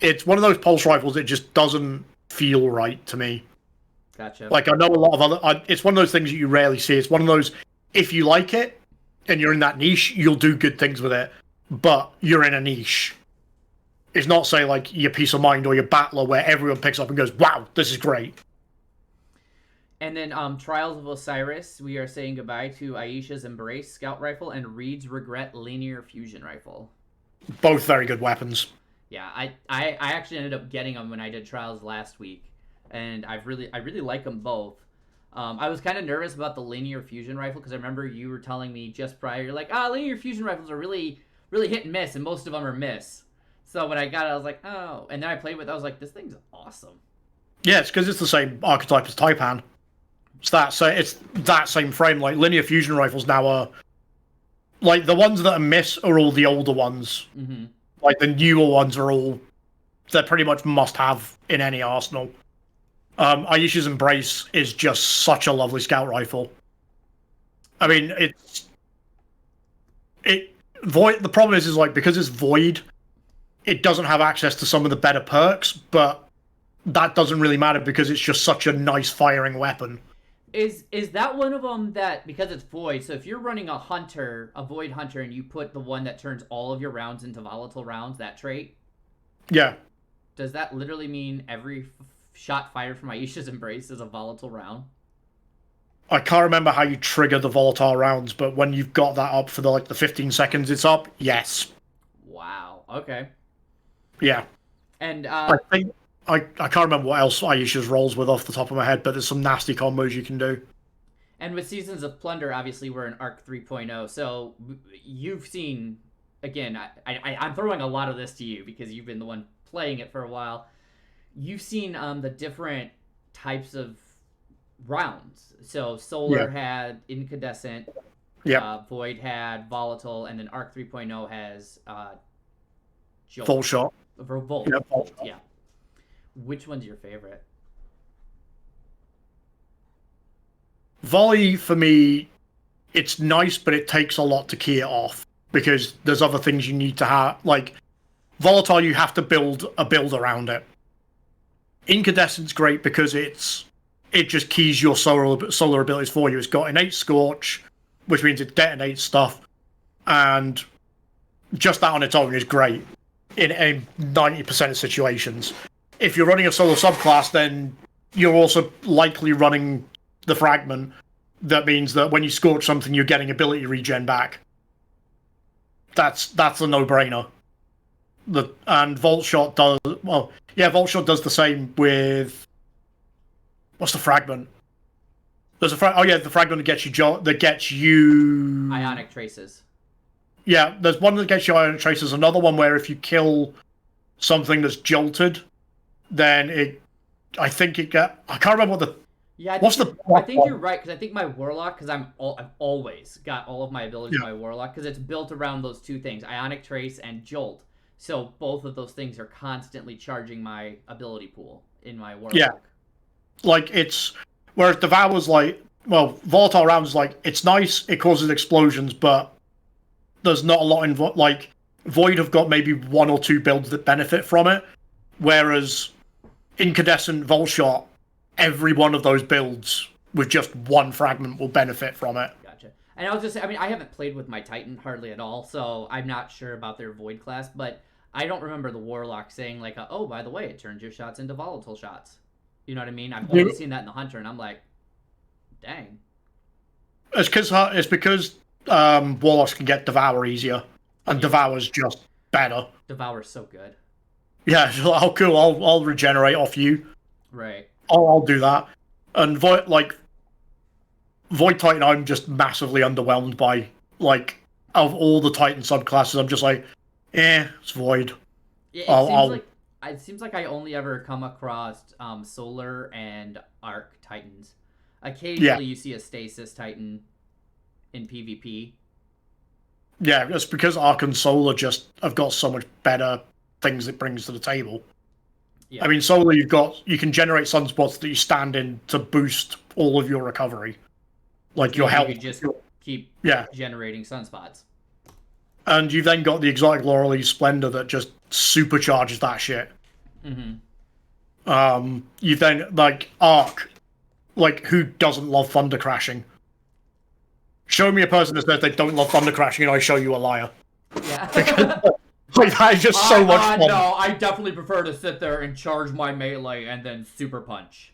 It's one of those pulse rifles. It just doesn't feel right to me. Gotcha. Like, I know a lot of other... it's one of those things that you rarely see. It's one of those, if you like it, and you're in that niche, you'll do good things with it. But you're in a niche. It's not, say, like, your Peace of Mind or your Battler, where everyone picks up and goes, wow, this is great. And then Trials of Osiris, we are saying goodbye to Aisha's Embrace Scout Rifle and Reed's Regret Linear Fusion Rifle. Both very good weapons. Yeah, I actually ended up getting them when I did Trials last week. And I really like them both. I was kind of nervous about the linear fusion rifle because I remember you were telling me just prior, you're like, linear fusion rifles are really, really hit and miss, and most of them are miss. So when I got it, I was like, oh. And then I played with it, I was like, this thing's awesome. Yeah, it's because it's the same archetype as Taipan. It's that same frame. Like, linear fusion rifles now are... Like, the ones that are miss are all the older ones. Mm-hmm. Like, the newer ones are all... They're pretty much must-have in any arsenal. Aisha's Embrace is just such a lovely scout rifle. I mean, Void. The problem is like, because it's Void, it doesn't have access to some of the better perks, but that doesn't really matter because it's just such a nice firing weapon. Is that one of them that, because it's Void, so if you're running a Void Hunter, and you put the one that turns all of your rounds into volatile rounds, that trait? Yeah. Does that literally mean every shot fired from Aisha's Embrace is a volatile round? I can't remember how you trigger the volatile rounds, but when you've got that up for the 15 seconds it's up, yes. Wow. Okay. Yeah. And I think I can't remember what else Aisha's rolls with off the top of my head, but there's some nasty combos you can do. And with Seasons of Plunder, obviously we're in Arc 3.0, so you've seen, again, I'm throwing a lot of this to you because you've been the one playing it for a while. You've seen the different types of rounds. So Solar had Incandescent, Void had Volatile, and then Arc 3.0 has Jolt. Full shot. Volt. Yeah, Volt. Yeah. Which one's your favorite? Volley, for me, it's nice, but it takes a lot to key it off because there's other things you need to have. Like, Volatile, you have to build a build around it. Incandescent's great because it just keys your solar abilities for you. It's got innate Scorch, which means it detonates stuff, and just that on its own is great in 90% of situations. If you're running a solo subclass, then you're also likely running the Fragment. That means that when you Scorch something, you're getting ability regen back. That's a no-brainer. And Volt Shot does... Well, yeah, Volt Shot does the same with... What's the Fragment? There's a the Fragment that gets you... Ionic Traces. Yeah, there's one that gets you Ionic Traces. Another one where if you kill something that's jolted, then I think it get... I can't remember what the... Yeah, I think you're right, because I think my Warlock, because I've always got all of my abilities in my Warlock, because it's built around those two things, Ionic Trace and Jolt. So both of those things are constantly charging my ability pool in my Warlock. Yeah. Like, it's... Whereas Devour's like... Well, Volatile Rounds, like, it's nice, it causes explosions, but there's not a lot in... Like, Void have got maybe one or two builds that benefit from it, whereas Incandescent, Volt Shot, every one of those builds with just one Fragment will benefit from it. Gotcha. And I was just... I mean, I haven't played with my Titan hardly at all, so I'm not sure about their Void class, but I don't remember the Warlock saying like, oh, by the way, it turns your shots into volatile shots. You know what I mean? I've only seen that in the Hunter, and I'm like, dang. It's because Warlocks can get Devour easier, and Devour's just better. Devour's so good. Yeah, oh cool, I'll regenerate off you. Right. I'll do that. And Void Titan, I'm just massively underwhelmed by. Like, of all the Titan subclasses, I'm just like, it's Void. It seems like I only ever come across Solar and Arc Titans. Occasionally you see a Stasis Titan in PvP. Yeah, it's because Arc and Solar just have got so much better things it brings to the table. Yeah. I mean, Solar, you can generate sunspots that you stand in to boost all of your recovery. Like your health. You just keep generating sunspots. And you've then got the exotic Laurel Splendor that just supercharges that shit. Mm-hmm. You've then, like, Arc. Like, who doesn't love thunder crashing? Show me a person that says they don't love thunder crashing and I show you a liar. Yeah. Like, that is just so much fun. No, I definitely prefer to sit there and charge my melee and then super punch.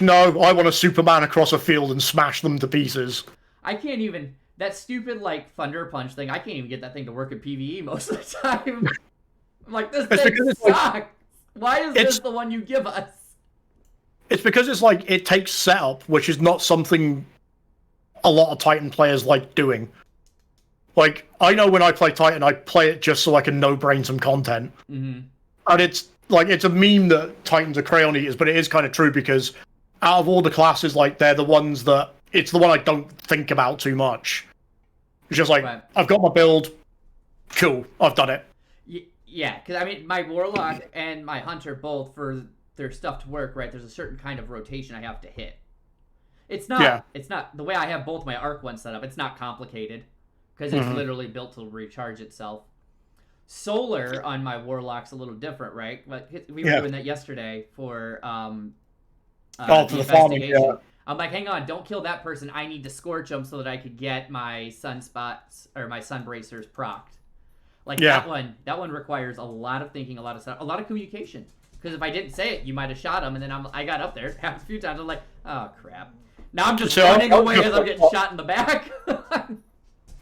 No, I want to Superman across a field and smash them to pieces. I can't even... That stupid, like, thunder punch thing, I can't even get that thing to work in PvE most of the time. I'm like, this thing sucks! Why is this the one you give us? It's because it's like, it takes setup, which is not something a lot of Titan players like doing. Like, I know when I play Titan, I play it just so I can no-brain some content. Mm-hmm. And it's a meme that Titans are crayon eaters, but it is kind of true because out of all the classes, like, they're the ones that... It's the one I don't think about too much. It's just like, right. I've got my build. Cool, I've done it. Yeah, because, I mean, my Warlock and my Hunter both, for their stuff to work, right, there's a certain kind of rotation I have to hit. It's not, the way I have both my Arc ones set up, it's not complicated. Because it's literally built to recharge itself. Solar on my Warlock's a little different, right? But we were doing that yesterday for the investigation. I'm like, hang on, don't kill that person. I need to scorch them so that I could get my sunspots or my sun bracers procced. Like that one requires a lot of thinking, a lot of communication. Because if I didn't say it, you might have shot him, and then I got up there a few times. I'm like, oh crap. Now I'm just running away as I'm getting shot in the back.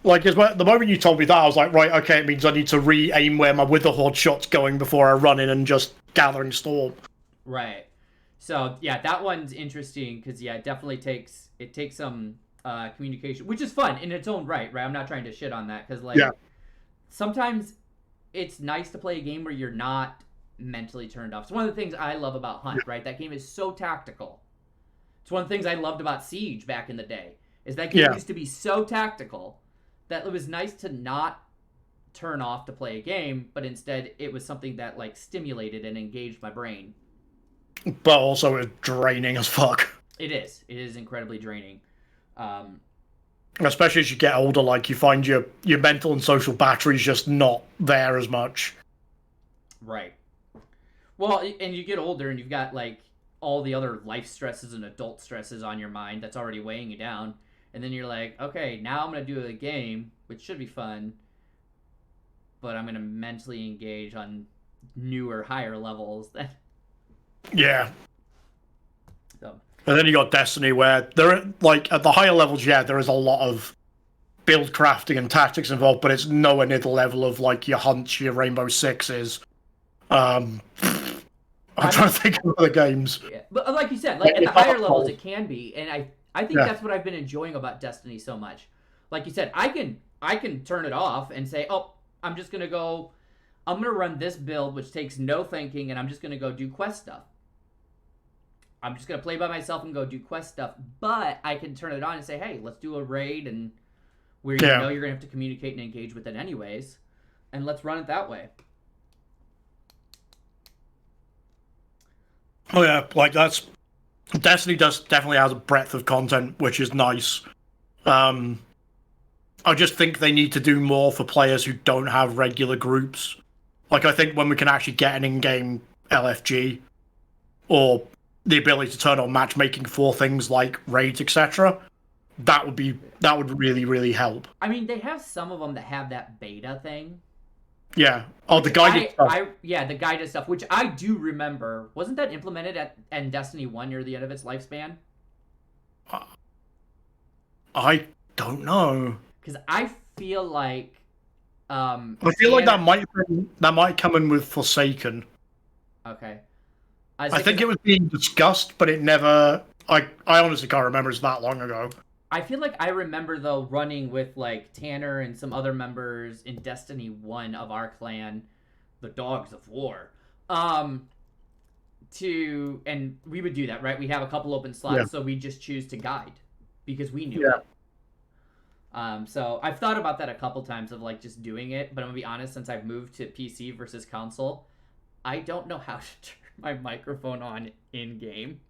Like, the moment you told me that, I was like, right, okay, it means I need to re-aim where my Witherhoard shot's going before I run in and just Gathering Storm. Right. So, yeah, that one's interesting, because, it definitely takes some communication, which is fun in its own right? I'm not trying to shit on that, because, like, sometimes it's nice to play a game where you're not mentally turned off. It's one of the things I love about Hunt, right? That game is so tactical. It's one of the things I loved about Siege back in the day, is that game used to be so tactical that it was nice to not turn off to play a game, but instead it was something that, like, stimulated and engaged my brain. But also it's draining as fuck. It is. It is incredibly draining. Especially as you get older, like, you find your mental and social battery's just not there as much. Right. Well, and you get older and you've got, like, all the other life stresses and adult stresses on your mind that's already weighing you down. And then you're like, okay, now I'm going to do a game, which should be fun, but I'm going to mentally engage on newer, higher levels. Yeah. So. And then you got Destiny, where like, at the higher levels, there is a lot of build crafting and tactics involved, but it's nowhere near the level of, like, your Hunts, your Rainbow Sixes. I'm trying to think of other games. Yeah. But like you said, like, at the higher levels, it can be, and I think that's what I've been enjoying about Destiny so much. Like you said, I can turn it off and say, oh, I'm going to run this build, which takes no thinking, and I'm just going to go do quest stuff. I'm just going to play by myself and go do quest stuff. But I can turn it on and say, hey, let's do a raid, and where you know you're going to have to communicate and engage with it anyways, and let's run it that way. Oh yeah, like, Destiny definitely has a breadth of content, which is nice. I just think they need to do more for players who don't have regular groups. Like, I think when we can actually get an in-game LFG, or the ability to turn on matchmaking for things like raids, etc., that would really, really help. I mean, they have some of them that have that beta thing. Yeah. Oh, the guided stuff. The guided stuff, which I do remember. Wasn't that implemented in Destiny 1 near the end of its lifespan? I don't know. Because I feel like I feel like that might come in with Forsaken. Okay. I think it was being discussed, but it never. I honestly can't remember. It's that long ago. I feel like I remember though running with like Tanner and some other members in Destiny 1 of our clan, the Dogs of War. And we would do that, right? We have a couple open slots, so we just choose to guide because we knew it. So I've thought about that a couple times of like just doing it, but I'm gonna be honest, since I've moved to PC versus console, I don't know how to turn my microphone on in game.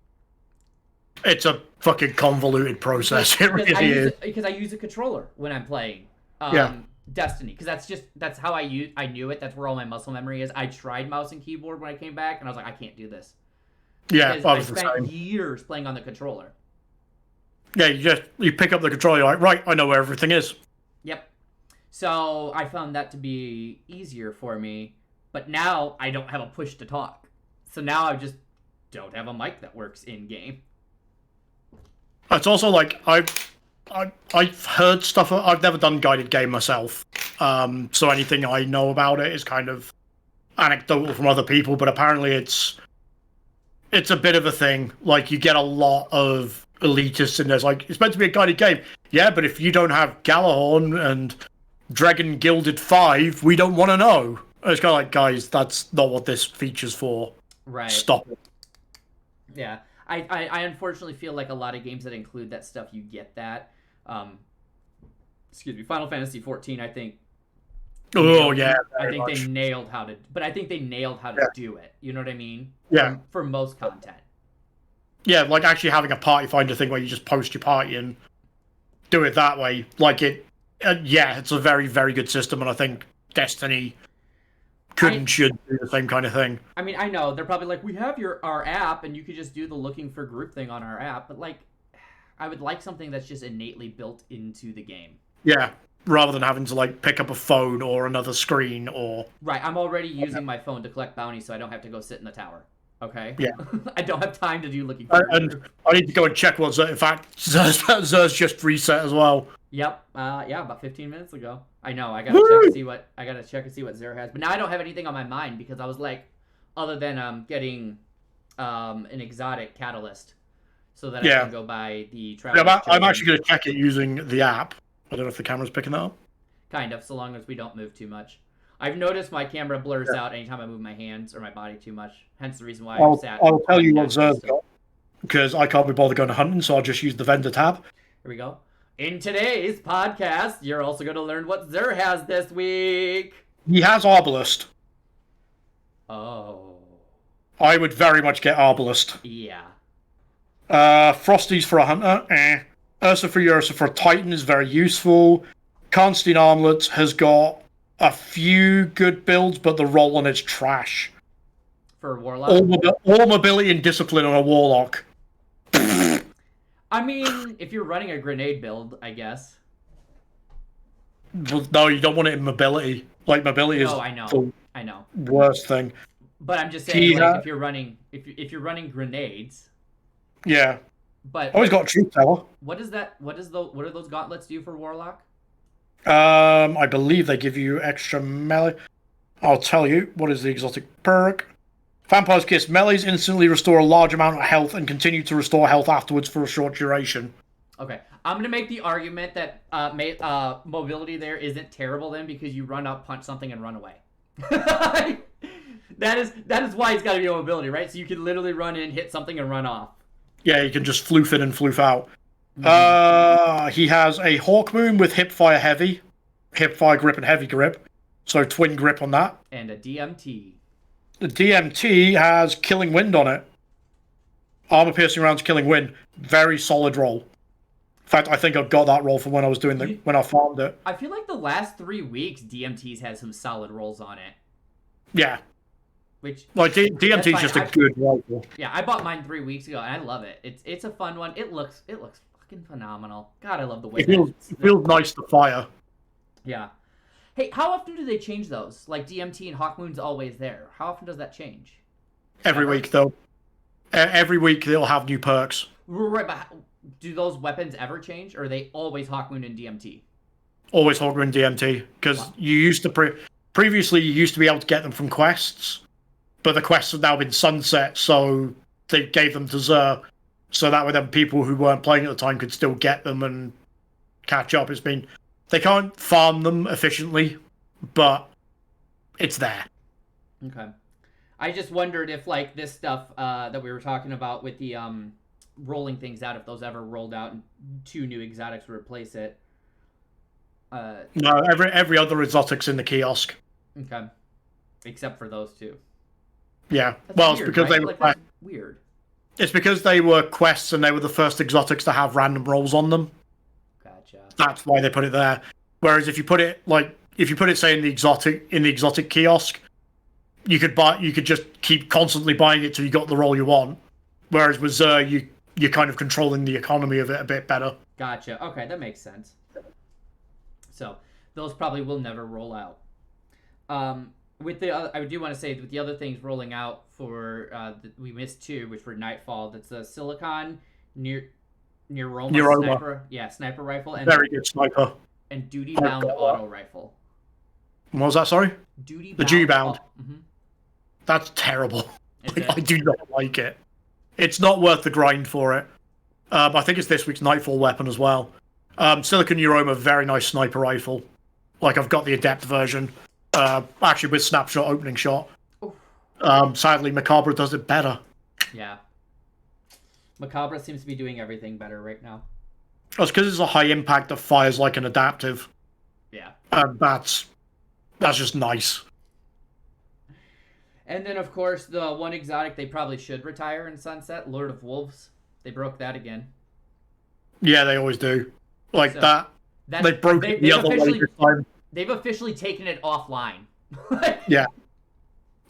It's a fucking convoluted process. It really is. Because I use a controller when I'm playing Destiny. Because that's how I knew it. That's where all my muscle memory is. I tried mouse and keyboard when I came back, and I was like, I can't do this. Yeah, I spent years playing on the controller. Yeah, you pick up the controller, you're like, right, I know where everything is. Yep. So I found that to be easier for me, but now I don't have a push to talk. So now I just don't have a mic that works in game. It's also like I've heard stuff. I've never done guided game myself, so anything I know about it is kind of anecdotal from other people. But apparently, it's a bit of a thing. Like you get a lot of elitists in there. It's like it's meant to be a guided game, yeah. But if you don't have Galahorn and Dragon Gilded 5, we don't want to know. And it's kind of like, guys, that's not what this feature's for. Right. Stop it. Yeah. I unfortunately feel like a lot of games that include that stuff, you get that. Excuse me, Final Fantasy 14, I think. Oh yeah, I think they nailed how to, but I think they nailed how to do it. You know what I mean? Yeah. For most content. Yeah, like actually having a party finder thing where you just post your party and do it that way. Like it, it's a very, very good system, and I think Destiny should do the same kind of thing. I mean, I know they're probably like, we have our app, and you could just do the looking for group thing on our app, but like, I would like something that's just innately built into the game. Yeah, rather than having to like pick up a phone or another screen or. Right, I'm already using my phone to collect bounties, so I don't have to go sit in the tower. Okay. Yeah. I don't have time to do looking for. And I need to go and check what's in fact. Zer's just reset as well. Yep. About 15 minutes ago. I know. I gotta check and see what Zer has. But now I don't have anything on my mind because I was like, other than getting an exotic catalyst, so that I can go buy the travel. Yeah, I'm actually gonna check it using the app. I don't know if the camera's picking that up. Kind of, so long as we don't move too much. I've noticed my camera blurs out anytime I move my hands or my body too much. Hence the reason why I'll tell you what Zer's got, because I can't be bothered going hunting, so I'll just use the vendor tab. Here we go. In today's podcast, you're also going to learn what Zer has this week. He has Arbalest. Oh. I would very much get Arbalest. Yeah. Frosty's for a hunter. Ursa for a Titan is very useful. Karnstein Armlet has got a few good builds, but the roll on it's trash. For a Warlock? All mobility and discipline on a Warlock. I mean, if you're running a grenade build, I guess. Well, no, you don't want it in mobility. Like, mobility is I know. the worst thing. But I'm just saying, like, if you're running grenades. Yeah. But always got a truth teller. What is that? What do those gauntlets do for Warlock? I believe they give you extra melee. I'll tell you. What is the exotic perk? Vampire's Kiss. Melees instantly restore a large amount of health and continue to restore health afterwards for a short duration. Okay. I'm going to make the argument that mobility there isn't terrible then because you run up, punch something, and run away. That is why it's got to be a mobility, right? So you can literally run in, hit something, and run off. Yeah, you can just floof in and floof out. Mm-hmm. He has a Hawkmoon with Hipfire Heavy, Hipfire Grip, and Heavy Grip. So twin grip on that. And a DMT. The DMT has Killing Wind on it. Armor piercing rounds, Killing Wind. Very solid roll. In fact, I think I got that roll from when I was doing when I farmed it. I feel like the last 3 weeks, DMT's had some solid rolls on it. Yeah. Which like DMT is just a good rifle. Yeah, I bought mine 3 weeks ago, and I love it. It's a fun one. It looks fucking phenomenal. God, I love the way it feels nice to fire. Yeah. Hey, how often do they change those? Like DMT and Hawkmoon's always there. How often does that change? Every week, though. Every week they'll have new perks. Right, but do those weapons ever change, or are they always Hawkmoon and DMT? Always Hawkmoon DMT, because you used to previously you used to be able to get them from quests, but the quests have now been sunset, so they gave them to Xur, so that way then people who weren't playing at the time could still get them and catch up. They can't farm them efficiently, but it's there. Okay. I just wondered if, like, this stuff that we were talking about with the rolling things out, if those ever rolled out and 2 new exotics would replace it. No, every other exotic's in the kiosk. Okay. Except for those 2. Yeah. That's well, weird, it's because right? they were that's weird. It's because they were quests and they were the first exotics to have random rolls on them. Gotcha. That's why they put it there. Whereas if you put it say in the exotic kiosk, you could just keep constantly buying it till you got the roll you want. Whereas with Xur, you're kind of controlling the economy of it a bit better. Gotcha. Okay, that makes sense. So those probably will never roll out. With the I do want to say with the other things rolling out for we missed 2, which were Nightfall. That's the Silicon Neuroma sniper rifle and very good sniper and duty bound auto rifle. What was that? Sorry, duty bound. Mm-hmm. That's terrible. I do not like it. It's not worth the grind for it. I think it's this week's Nightfall weapon as well. Silicon Neuroma, very nice sniper rifle. Like, I've got the Adept version. Actually with snapshot opening shot. Sadly, Macabre does it better. Yeah. Macabre seems to be doing everything better right now. That's because it's a high impact that fires like an adaptive. Yeah. That's just nice. And then, of course, the one exotic they probably should retire in Sunset, Lord of Wolves. They broke that again. Yeah, they always do. Like that. They broke it the other way this time. They've officially taken it offline. Yeah.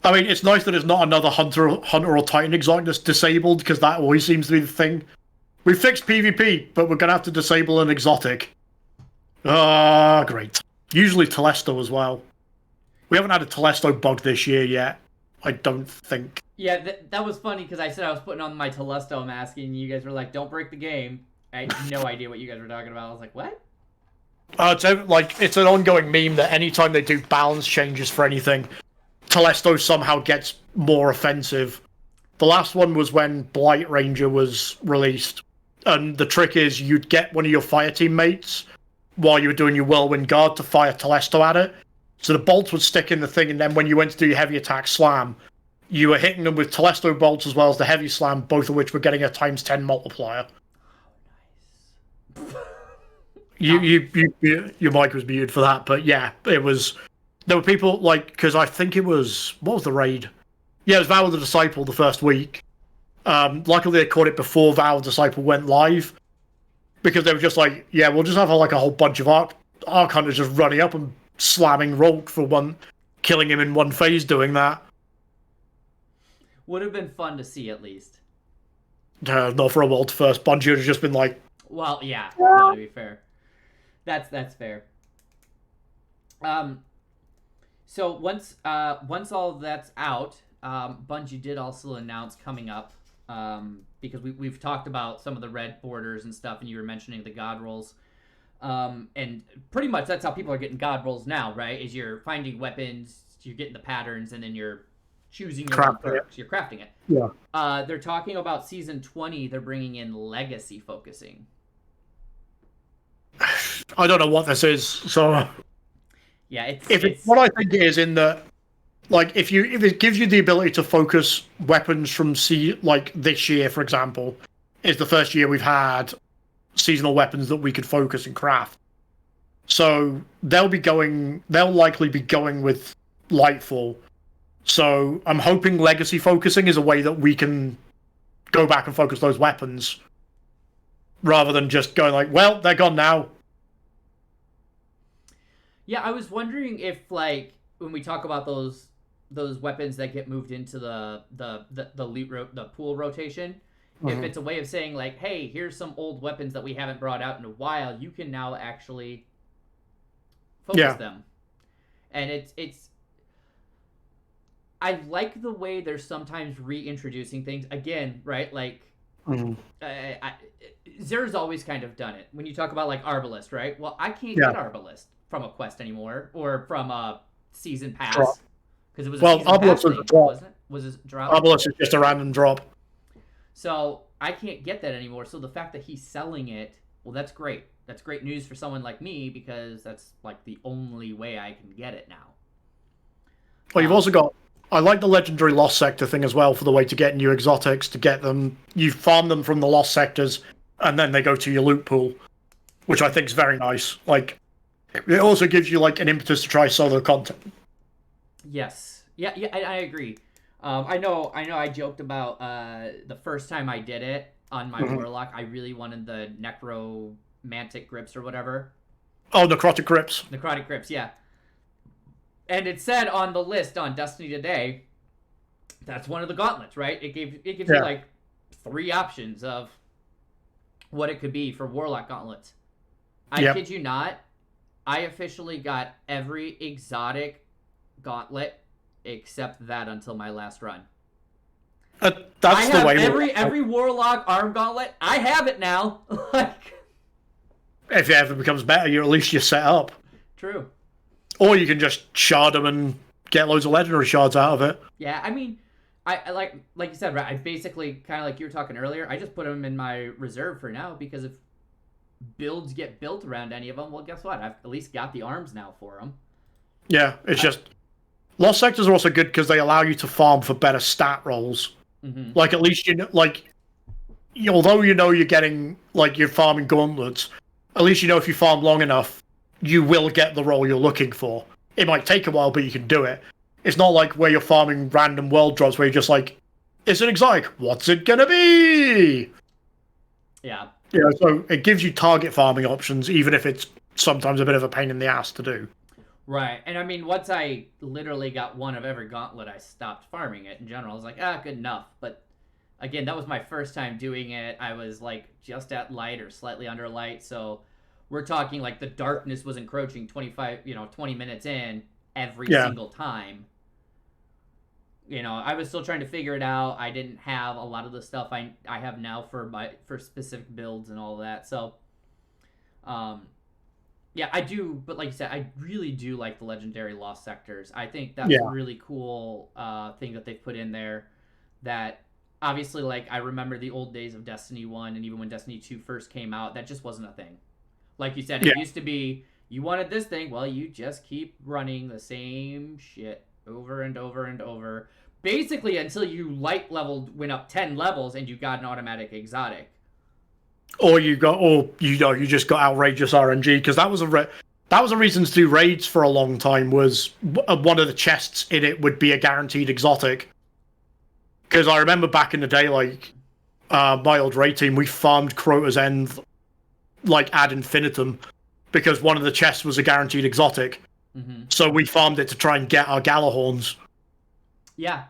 I mean, it's nice that it's not another Hunter or Titan exotic that's disabled, because that always seems to be the thing. We fixed PvP, but we're going to have to disable an exotic. Great. Usually Telesto as well. We haven't had a Telesto bug this year yet, I don't think. Yeah, that was funny, because I said I was putting on my Telesto mask, and you guys were like, don't break the game. I had no idea what you guys were talking about. I was like, what? It's an ongoing meme that anytime they do balance changes for anything, Telesto somehow gets more offensive. The last one was when Blight Ranger was released, and the trick is you'd get one of your fire teammates while you were doing your Whirlwind Guard to fire Telesto at it. So the bolts would stick in the thing, and then when you went to do your heavy attack slam, you were hitting them with Telesto bolts as well as the heavy slam, both of which were getting a ×10 multiplier. Oh, nice. Your mic was muted for that, but yeah, it was. There were people because I think it was, what was the raid? Yeah, it was Vow of the Disciple the first week. Luckily they caught it before Vow of the Disciple went live, because they were just like, yeah, we'll just have a whole bunch of Arc Hunters just running up and slamming Rolk for one, killing him in one phase doing that. Would have been fun to see at least. Not for a world first. Bungie would have just been like, well, yeah, no, to be fair. That's fair. So once all of that's out, Bungie did also announce coming up, because we've talked about some of the red borders and stuff, and you were mentioning the god rolls, and pretty much that's how people are getting god rolls now, right? Is you're finding weapons, you're getting the patterns, and then you're choosing your own perks. You're crafting it. Yeah. They're talking about season 20. They're bringing in legacy focusing. I don't know what this is, so yeah, it's what I think it is in that, if it gives you the ability to focus weapons from this year, for example, is the first year we've had seasonal weapons that we could focus and craft. So they'll likely be going with Lightfall. So I'm hoping legacy focusing is a way that we can go back and focus those weapons, rather than just going well, they're gone now. Yeah, I was wondering if when we talk about those weapons that get moved into the loot the pool rotation, if it's a way of saying hey, here's some old weapons that we haven't brought out in a while, you can now actually focus them. and it's. I like the way they're sometimes reintroducing things again, right? Like, Zera's always kind of done it. When you talk about like Arbalist, right? Well, I can't get Arbalist from a quest anymore or from a season pass because it was a season pass thing, wasn't it? Was it drop? Arbalist is just a random drop. So I can't get that anymore. So the fact that he's selling it, well, that's great. That's great news for someone like me because that's like the only way I can get it now. Well, you've also got. I like the legendary Lost Sector thing as well for the way to get new exotics, to get them. You farm them from the Lost Sectors, and then they go to your loot pool, which I think is very nice. Like, it also gives you like an impetus to try solo content. Yes. Yeah, I agree. I know I joked about the first time I did it on my Warlock, I really wanted the Necromantic Grips or whatever. Oh, Necrotic Grips. Necrotic Grips, yeah. And it said on the list on Destiny Today, that's one of the gauntlets, right? It gives you like 3 options of what it could be for Warlock gauntlets. I kid you not, I officially got every exotic gauntlet except that until my last run. That's the way. Every Warlock arm gauntlet, I have it now. Like, if it ever becomes better, at least you're set up. True. Or you can just shard them and get loads of legendary shards out of it. Yeah, I mean, I like you said, right? I basically kind of like you were talking earlier. I just put them in my reserve for now because if builds get built around any of them, well, guess what? I've at least got the arms now for them. Yeah, it's just Lost Sectors are also good because they allow you to farm for better stat rolls. Mm-hmm. Like at least although you're getting like you're farming gauntlets, at least if you farm long enough, you will get the role you're looking for. It might take a while, but you can do it. It's not like where you're farming random world drops where you're just like, it's an exotic, what's it gonna be? Yeah. Yeah, so it gives you target farming options, even if it's sometimes a bit of a pain in the ass to do. Right, and I mean, once I literally got one of every gauntlet, I stopped farming it in general. I was like, good enough. But again, that was my first time doing it. I was like just at light or slightly under light, so we're talking like the darkness was encroaching 20 minutes in every single time. I was still trying to figure it out. I didn't have a lot of the stuff I have now for specific builds and all that. So, yeah, I do. But like you said, I really do like the legendary Lost Sectors. I think that's a really cool thing that they've put in there. That obviously, like, I remember the old days of Destiny 1 and even when Destiny 2 first came out, that just wasn't a thing. Like you said, it used to be, you wanted this thing, well, you just keep running the same shit over and over and over. Basically, until you went up 10 levels and you got an automatic exotic. Or you just got outrageous RNG, because that was a reason to do raids for a long time, was one of the chests in it would be a guaranteed exotic. Because I remember back in the day, like, my old raid team, we farmed Crota's End like ad infinitum because one of the chests was a guaranteed exotic. Mm-hmm. So we farmed it to try and get our Galahorns. Yeah.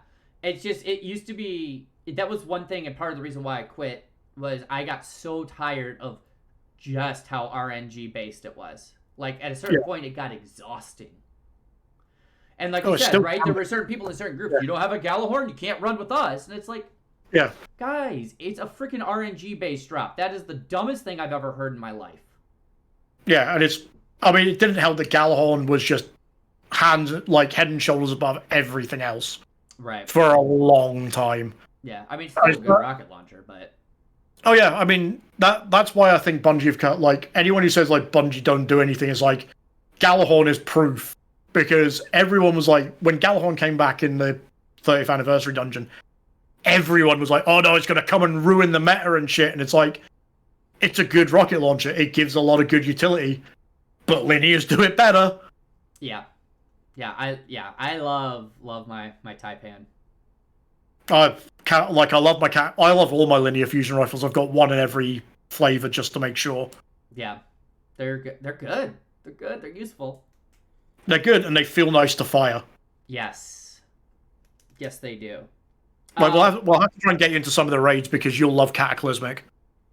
It's just, it used to be, that was one thing, and part of the reason why I quit was I got so tired of just how RNG based it was. Like, at a certain point, it got exhausting. And like you said, right, there were certain people in certain groups, you don't have a Galahorn, you can't run with us. And it's like, guys, it's a freaking RNG based drop. That is the dumbest thing I've ever heard in my life. Yeah, and it didn't help that Galahorn was just head and shoulders above everything else. Right. For a long time. Yeah, I mean, it's still a good rocket launcher, but... Oh yeah, I mean, that's why I think Bungie have cut, like, anyone who says, like, Bungie don't do anything is like, Galahorn is proof. Because everyone was like, when Galahorn came back in the 30th anniversary dungeon, everyone was like, oh no, it's going to come and ruin the meta and shit. And it's like, it's a good rocket launcher. It gives a lot of good utility, but linears do it better. Yeah. I love my Taipan. I love all my linear fusion rifles. I've got one in every flavor just to make sure. Yeah. They're good. They're good. They're useful. They're good, and they feel nice to fire. Yes, they do. Like, we'll have to try and get you into some of the raids, because you'll love Cataclysmic.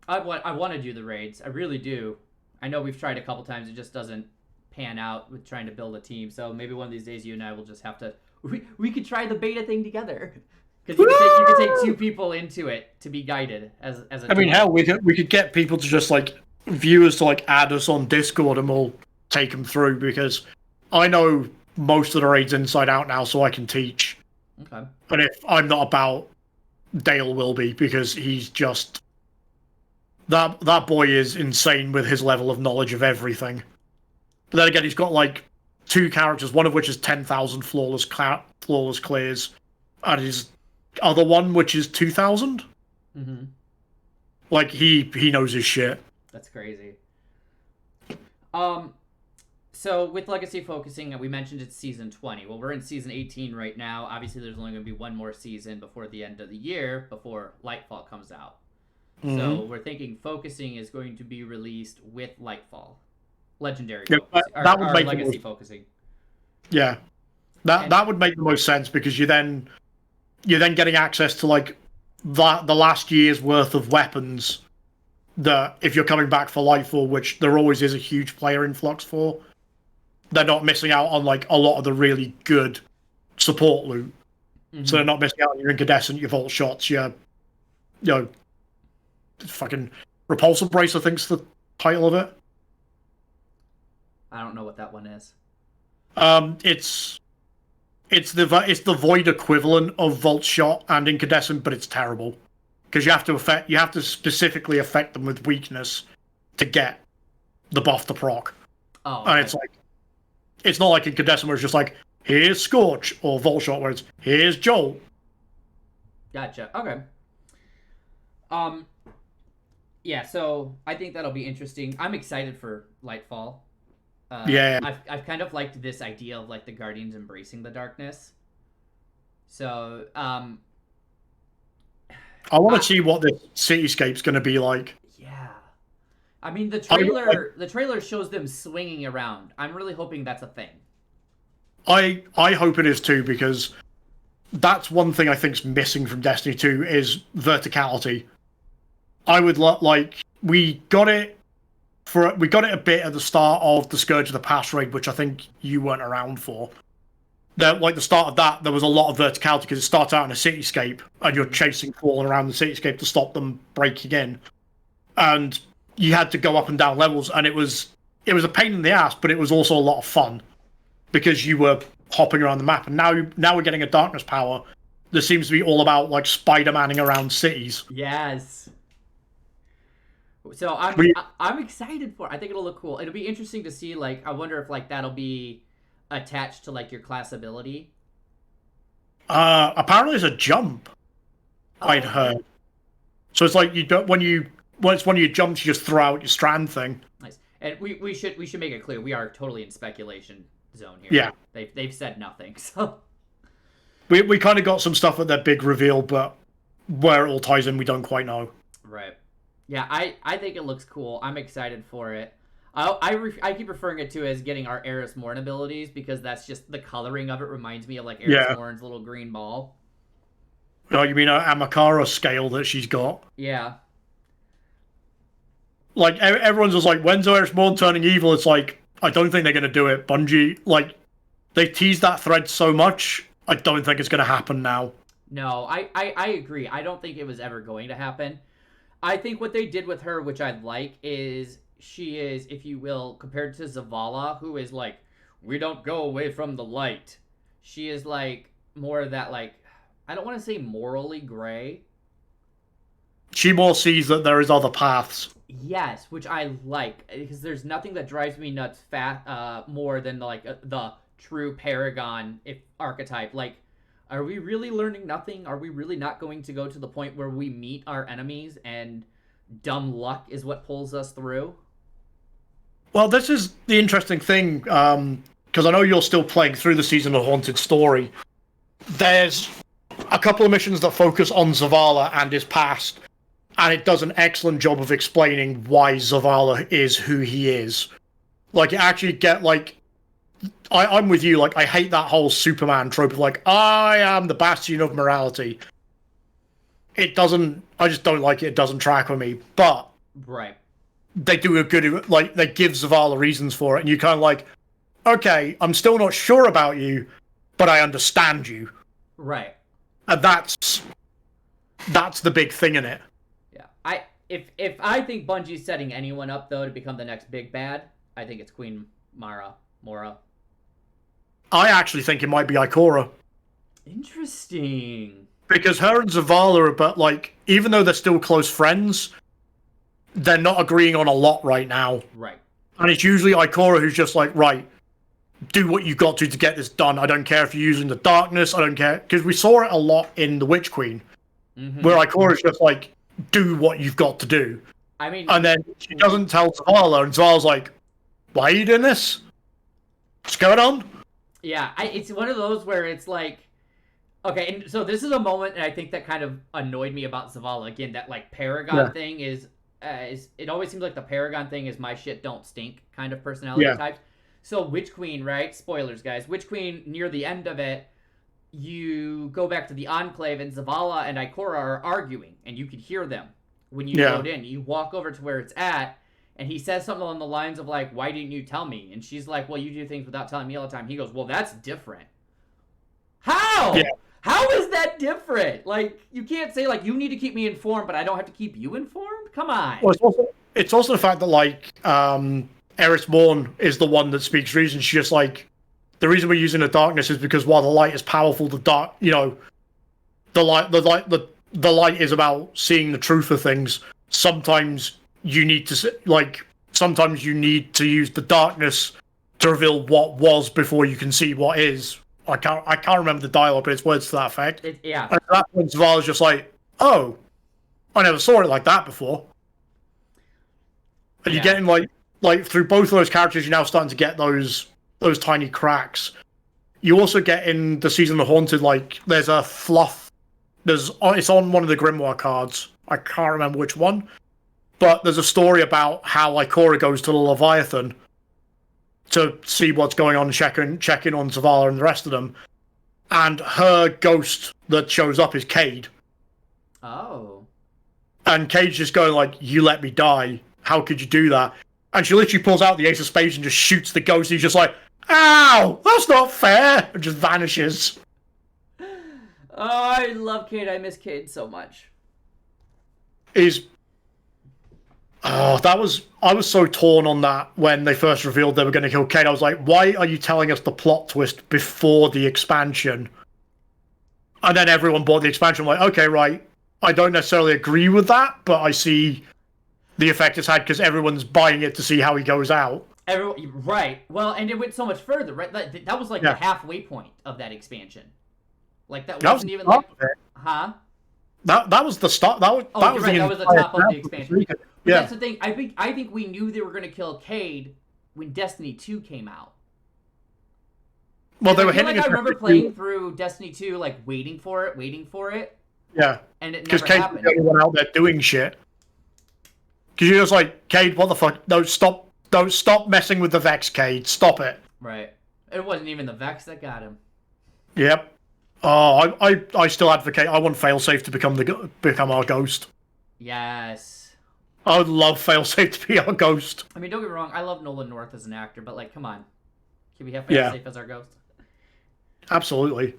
I want to do the raids. I really do. I know we've tried a couple times. It just doesn't pan out with trying to build a team. So maybe one of these days you and I will just have to. We could try the beta thing together. Because you could take 2 people into it to be guided as a. I mean, hell, we could get people to just like viewers to like add us on Discord and we'll take them through, because I know most of the raids inside out now, so I can teach. Okay. And if I'm not about, Dale will be, because he's just that boy is insane with his level of knowledge of everything. But then again, he's got like 2 characters, one of which is 10,000 flawless clears, and his other one which is 2,000. Mm-hmm. Like he knows his shit. That's crazy. So with Legacy focusing, we mentioned it's season 20. Well, we're in season 18 right now. Obviously, there's only going to be one more season before the end of the year, before Lightfall comes out. Mm-hmm. So we're thinking focusing is going to be released with Lightfall. Legendary focusing. That would make Legacy focusing. Yeah. That would make the most sense, because you're then getting access to like the last year's worth of weapons that, if you're coming back for Lightfall, which there always is a huge player influx for, they're not missing out on like a lot of the really good support loot. Mm-hmm. So they're not missing out on your incandescent, your vault shots, your fucking repulsor brace, I think's the title of it. I don't know what that one is. It's the void equivalent of vault shot and incandescent, but it's terrible. Because you have to specifically affect them with weakness to get the buff to proc. Oh, okay. And it's not like incandescent where it's just like, here's Scorch, or Vault Shot where it's, here's Jolt. Gotcha. Okay. Yeah, so I think that'll be interesting. I'm excited for Lightfall. Yeah. I've kind of liked this idea of like the Guardians embracing the darkness. So, I want to see what this cityscape's going to be like. Yeah. I mean, the trailer shows them swinging around. I'm really hoping that's a thing. I hope it is too, because that's one thing I think's missing from Destiny 2 is verticality. I would we got it a bit at the start of the Scourge of the Past raid, which I think you weren't around for. The start of that, there was a lot of verticality because it starts out in a cityscape and you're chasing Fallen around the cityscape to stop them breaking in. And you had to go up and down levels, and it was a pain in the ass, but it was also a lot of fun because you were hopping around the map. And now we're getting a darkness power that seems to be all about like Spider-Manning around cities. Yes. So I'm excited for it. I think it'll look cool. It'll be interesting to see, like, I wonder if like that'll be attached to like your class ability. Apparently it's a jump. Oh, I'd heard. So it's like when you jump, you just throw out your strand thing. Nice. And we should make it clear we are totally in speculation zone here. Yeah. They've said nothing. So we kind of got some stuff at their big reveal, but where it all ties in, we don't quite know. Right. Yeah, I think it looks cool. I'm excited for it. I keep referring it to as getting our Eris Morn abilities because that's just the coloring of it reminds me of like Eris Morn's little green ball. Oh, you mean Amakara scale that she's got? Yeah. Like everyone's just like, when's Eris Morn turning evil? It's like, I don't think they're gonna do it. Bungie, like, they teased that thread so much. I don't think it's gonna happen now. No, I agree. I don't think it was ever going to happen. I think what they did with her, which I like, is she is, if you will, compared to Zavala, who is like, we don't go away from the light. She is like more of that, like, I don't want to say morally gray. She more sees that there is other paths. Yes, which I like, because there's nothing that drives me nuts more than the true Paragon archetype. Like, are we really learning nothing? Are we really not going to go to the point where we meet our enemies and dumb luck is what pulls us through? Well, this is the interesting thing, because I know you're still playing through the Season of Haunted story. There's a couple of missions that focus on Zavala and his past, and it does an excellent job of explaining why Zavala is who he is. Like, you actually get, like... I'm with you, like, I hate that whole Superman trope of, like, I am the bastion of morality. It doesn't... I just don't like it. It doesn't track with me. But... Right. They do a good... Like, they give Zavala reasons for it, and you kind of like... okay, I'm still not sure about you, but I understand you. Right. And that's the big thing in it. Yeah. If I think Bungie's setting anyone up though to become the next big bad, I think it's Queen Mora. I actually think it might be Ikora. Interesting. Because her and Zavala are, but like, even though they're still close friends, they're not agreeing on a lot right now. Right. And it's usually Ikora who's just like, right, do what you got to get this done. I don't care if you're using the darkness. I don't care. Because we saw it a lot in The Witch Queen, where Ikora's just like, do what you've got to do. I mean... And then she doesn't tell Zavala, and Zavala's like, why are you doing this? What's going on? Yeah, it's one of those where it's like... Okay, and so this is a moment, and I think that kind of annoyed me about Zavala. Again, that, like, Paragon thing is... It always seems like the Paragon thing is my shit don't stink kind of personality type. So Witch Queen, right? Spoilers, guys. Witch Queen, near the end of it, you go back to the Enclave, and Zavala and Ikora are arguing, and you can hear them when you load in. You walk over to where it's at, and he says something along the lines of, like, why didn't you tell me? And she's like, well, you do things without telling me all the time. He goes, well, that's different. How? Yeah. How is that different? Like, you can't say, like, you need to keep me informed, but I don't have to keep you informed? Come on. Well, it's also the fact that, like, Eris Morn is the one that speaks reason. She's just like, the reason we're using the darkness is because while the light is powerful, the dark, you know, the light is about seeing the truth of things. Sometimes you need to, like, sometimes you need to use the darkness to reveal what was before you can see what is. I can't remember the dialogue, but it's words to that effect. Yeah. And at that point, Zavala's just like, oh, I never saw it like that before. And you're getting like through both of those characters, you're now starting to get those tiny cracks. You also get in the Season of the Haunted, like, there's a fluff. It's on one of the Grimoire cards. I can't remember which one. But there's a story about how Ikora goes to the Leviathan to see what's going on and check in on Zavala and the rest of them. And her ghost that shows up is Cade. Oh. And Cade's just going like, you let me die. How could you do that? And she literally pulls out the Ace of Spades and just shoots the ghost. He's just like, ow, that's not fair. And just vanishes. Oh, I love Cade. I miss Cade so much. I was so torn on that when they first revealed they were going to kill Cade. I was like, why are you telling us the plot twist before the expansion? And then everyone bought the expansion. I'm like, okay, right. I don't necessarily agree with that, but I see the effect it's had because everyone's buying it to see how he goes out. Right. Well, and it went so much further, right? That was like the halfway point of that expansion. Like that wasn't even like... Huh? That was the start. That was the top of the expansion. Yeah. That's the thing. I think we knew they were going to kill Cade when Destiny 2 came out. Well, they were hinting. I remember playing through Destiny 2, like waiting for it. Yeah. And it never Because happened. Cade was the only one out there doing shit. Because you're just like, Cade, what the fuck? Don't stop messing with the Vex, Cade. Stop it. Right. It wasn't even the Vex that got him. Yep. Oh, I still advocate. I want Failsafe to become our ghost. Yes. I would love Failsafe to be our ghost. I mean, don't get me wrong. I love Nolan North as an actor, but like, come on, can we have Failsafe as our ghost? Absolutely.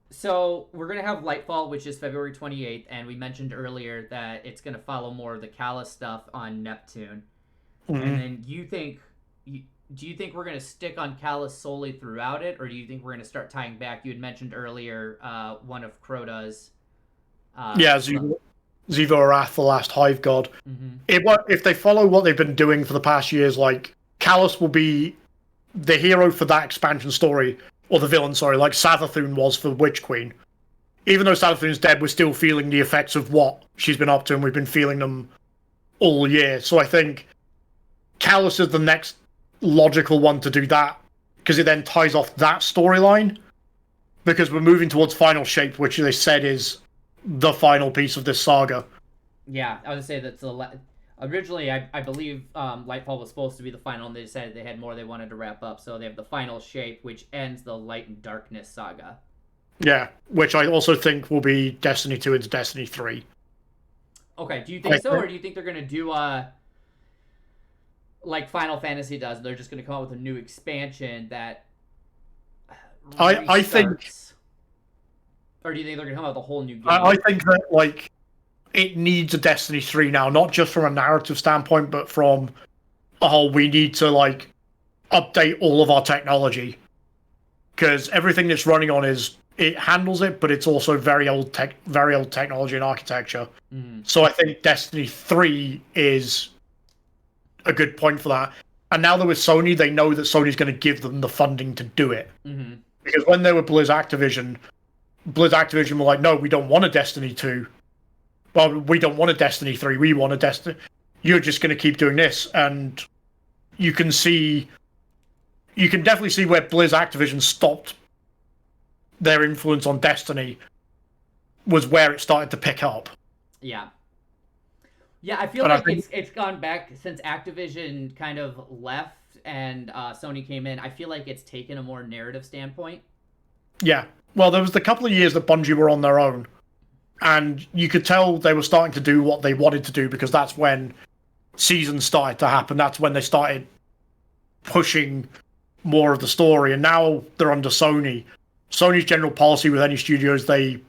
So we're gonna have Lightfall, which is February 28th, and we mentioned earlier that it's gonna follow more of the Callus stuff on Neptune. Mm-hmm. And then do you think we're going to stick on Callus solely throughout it, or do you think we're going to start tying back? You had mentioned earlier one of Crota's... Ziva Arath, the last Hive God. Mm-hmm. If they follow what they've been doing for the past years, like, Callus will be the hero for that expansion story, or the villain, sorry, like Savathun was for Witch Queen. Even though Savathun's dead, we're still feeling the effects of what she's been up to, and we've been feeling them all year. So I think Callus is the next logical one to do that, because it then ties off that storyline, because we're moving towards Final Shape, which they said is the final piece of this saga. Yeah, I would say that's originally I believe Lightfall was supposed to be the final, and they decided they had more they wanted to wrap up, so they have the Final Shape, which ends the Light and Darkness saga. Yeah, which I also think will be Destiny 2 into Destiny 3. Okay, do you think so, or do you think they're going to do like Final Fantasy does. They're just going to come out with a new expansion that I think, or do you think they're going to come out with a whole new game? I think that like it needs a Destiny 3 now, not just from a narrative standpoint, but from we need to like update all of our technology, because everything that's running on it handles it, but it's also very old technology and architecture. Mm-hmm. So I think Destiny 3 is a good point for that. And now that with Sony, they know that Sony's going to give them the funding to do it. Mm-hmm. Because when they were Blizz Activision were like, no, we don't want a Destiny 2. Well, we don't want a Destiny 3. We want a Destiny. You're just going to keep doing this. And you can definitely see where Blizz Activision stopped their influence on Destiny was where it started to pick up. Yeah. Yeah, I feel like it's gone back since Activision kind of left and Sony came in. I feel like it's taken a more narrative standpoint. Yeah. Well, there was the couple of years that Bungie were on their own, and you could tell they were starting to do what they wanted to do, because that's when seasons started to happen. That's when they started pushing more of the story, and now they're under Sony. Sony's general policy with any studios they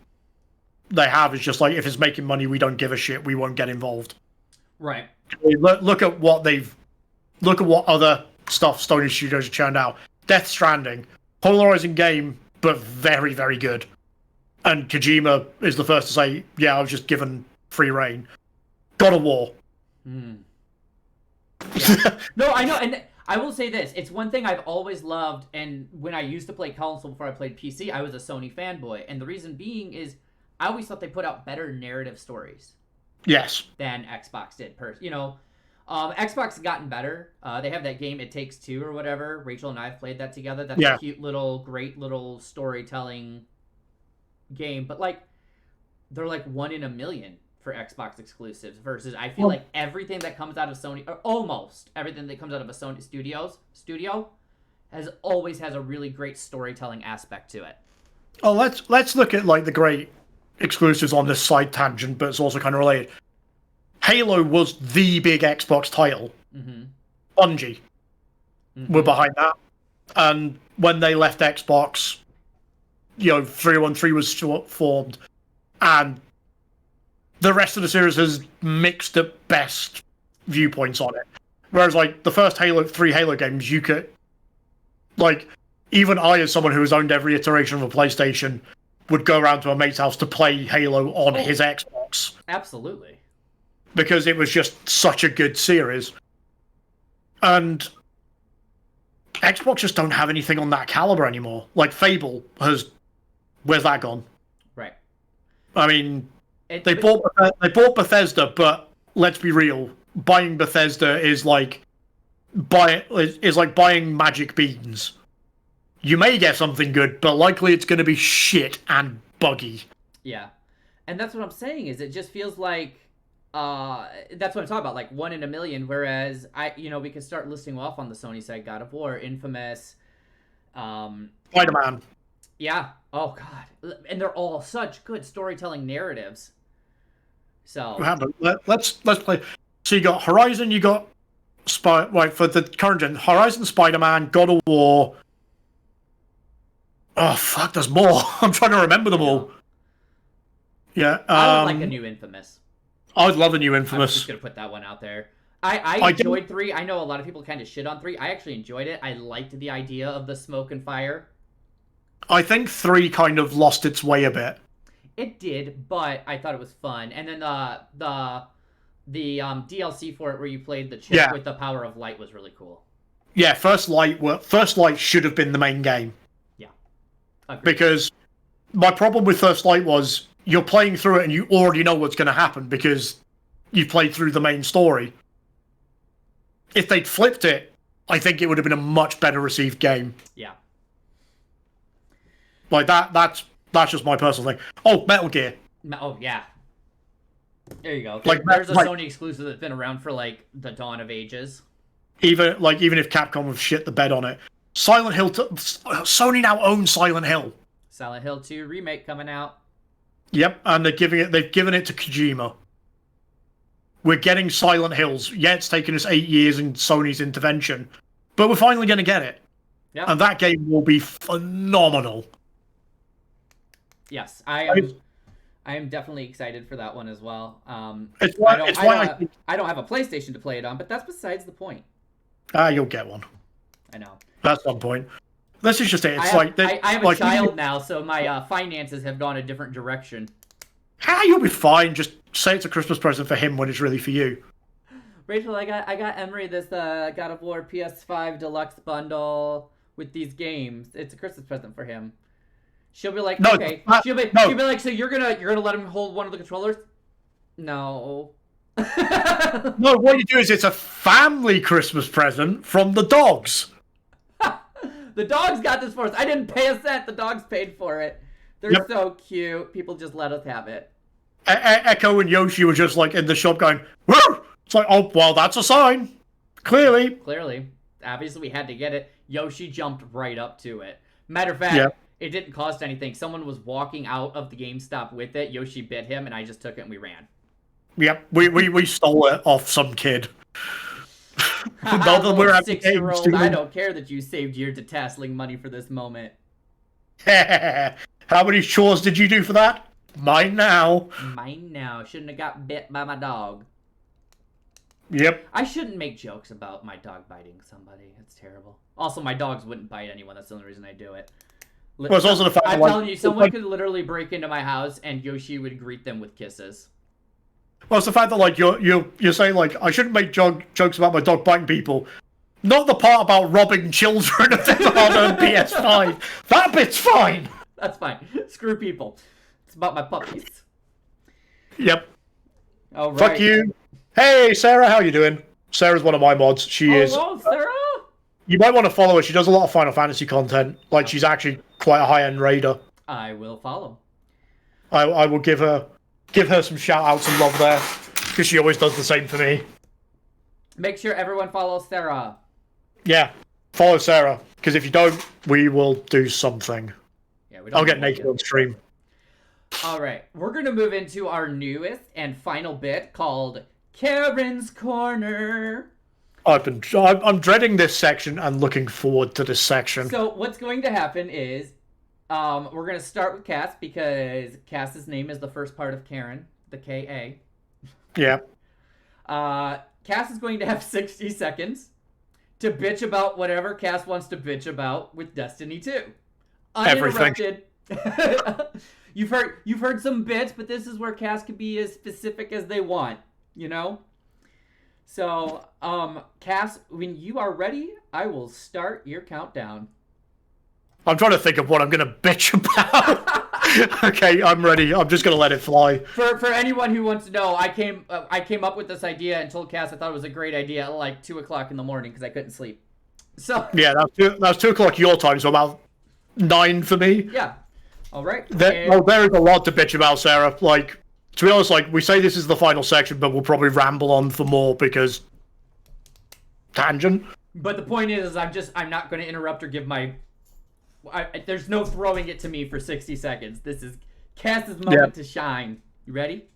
have is just like, if it's making money, we don't give a shit. We won't get involved. Right. Look at what other stuff Sony Studios have churned out. Death Stranding, polarizing game, but very, very good. And Kojima is the first to say, yeah, I was just given free reign. God of War. Yeah. No, I know, and I will say this. It's one thing I've always loved, and when I used to play console before I played PC, I was a Sony fanboy. And the reason being is I always thought they put out better narrative stories. Yes. Than Xbox did. Xbox has gotten better. They have that game It Takes Two or whatever. Rachel and I have played that together. That's a cute little, great little storytelling game. But like, they're like 1 in a million for Xbox exclusives versus I feel like everything that comes out of Sony, or almost everything that comes out of a Sony studio always has a really great storytelling aspect to it. Oh, let's look at like the great exclusives on this side tangent, but it's also kind of related. Halo was the big Xbox title. Mm-hmm. Bungie were behind that, and when they left Xbox, 313 was formed, and the rest of the series has mixed at best viewpoints on it. Whereas like the first three Halo games, you could, like, even I, as someone who has owned every iteration of a PlayStation, would go around to a mate's house to play Halo on his Xbox. Absolutely. Because it was just such a good series. And Xbox just don't have anything on that caliber anymore. Like Fable where's that gone? Right. I mean, they bought Bethesda, but let's be real. Buying Bethesda is like buying magic beans. You may get something good, but likely it's going to be shit and buggy. Yeah. And that's what I'm saying, is it just feels like that's what I'm talking about, like 1 in a million, whereas we could start listing off on the Sony side: God of War, Infamous, Spider-Man. Yeah. Oh god. And they're all such good storytelling narratives. So let's play. So you got Horizon, you got for the current gen, Horizon, Spider-Man, God of War. Oh fuck, there's more. I'm trying to remember them all. Yeah. I would like a new Infamous. I would love a new Infamous. I'm just gonna put that one out there. I enjoyed 3. I know a lot of people kind of shit on 3. I actually enjoyed it. I liked the idea of the smoke and fire. I think 3 kind of lost its way a bit. It did, but I thought it was fun. And then the DLC for it, where you played the chick with the power of light, was really cool. Yeah, First Light should have been the main game. Yeah. Agreed. Because my problem with First Light was you're playing through it and you already know what's going to happen because you played through the main story. If they'd flipped it, I think it would have been a much better received game. Yeah. Like that's just my personal thing. Oh, Metal Gear. Oh yeah. There you go. Like, there's a Sony exclusive that's been around for like the dawn of ages. Even if Capcom have shit the bed on it. Silent Hill. Sony now owns Silent Hill. Silent Hill 2 remake coming out. Yep, and they've given it to Kojima. We're getting Silent Hills. Yeah, it's taken us 8 years in Sony's intervention, but we're finally going to get it. Yeah. And that game will be phenomenal. Yes, I am definitely excited for that one as well. It's why I don't have a PlayStation to play it on, but that's besides the point. You'll get one. I know. That's one point. This is just it. It's I have a child now, so my finances have gone a different direction. You'll be fine. Just say it's a Christmas present for him when it's really for you. Rachel, I got Emery this God of War PS5 Deluxe bundle with these games. It's a Christmas present for him. She'll be like, okay. She'll be like, so you're gonna let him hold one of the controllers? No. No, what you do is it's a family Christmas present from the dogs. The dogs got this for us. I didn't pay a cent. The dogs paid for it. They're so cute. People just let us have it. Echo and Yoshi were just like in the shop going, woo! It's like, oh, well, that's a sign. Clearly. Obviously, we had to get it. Yoshi jumped right up to it. Matter of fact, it didn't cost anything. Someone was walking out of the GameStop with it. Yoshi bit him, and I just took it and we ran. Yep, we stole it off some kid. We're 6-year-old. I don't care that you saved your detasseling money for this moment. How many chores did you do for that? Mine now. Shouldn't have got bit by my dog. Yep. I shouldn't make jokes about my dog biting somebody. It's terrible. Also, my dogs wouldn't bite anyone. That's the only reason I do it. Well, it's also the fact I'm telling you, someone could literally break into my house and Yoshi would greet them with kisses. Well, it's the fact that like you're saying like I shouldn't make jokes about my dog biting people. Not the part about robbing children on a PS5. That bit's fine. That's fine. Screw people. It's about my puppies. Yep. All right. Fuck you. Hey, Sarah, how you doing? Sarah's one of my mods. She is. Hello, Sarah. You might want to follow her. She does a lot of Final Fantasy content. Like she's actually quite a high-end raider. I will follow. I will give her some shout-outs and love there because she always does the same for me. Make sure everyone follows Sarah. Yeah, follow Sarah because if you don't, we will do something. Yeah, we don't. I'll get naked on stream. All right, we're gonna move into our newest and final bit called Karen's Corner. I'm dreading this section and looking forward to this section. So what's going to happen is we're going to start with Cass because Cass's name is the first part of Karen, the K-A. Yeah. Cass is going to have 60 seconds to bitch about whatever Cass wants to bitch about with Destiny 2. Uninterrupted. You've heard some bits, but this is where Cass can be as specific as they want, you know? So, Cass, when you are ready, I will start your countdown. I'm trying to think of what I'm going to bitch about. Okay, I'm ready. I'm just going to let it fly. For anyone who wants to know, I came up with this idea and told Cass I thought it was a great idea at like 2 o'clock in the morning because I couldn't sleep. So yeah, that was 2 o'clock your time, so about 9 for me. Yeah. All right. There is a lot to bitch about, Sarah. Like, to be honest, like we say this is the final section, but we'll probably ramble on for more because tangent. But the point is I'm not going to interrupt or give my. There's no throwing it to me for 60 seconds. This is Cass's moment to shine. You ready?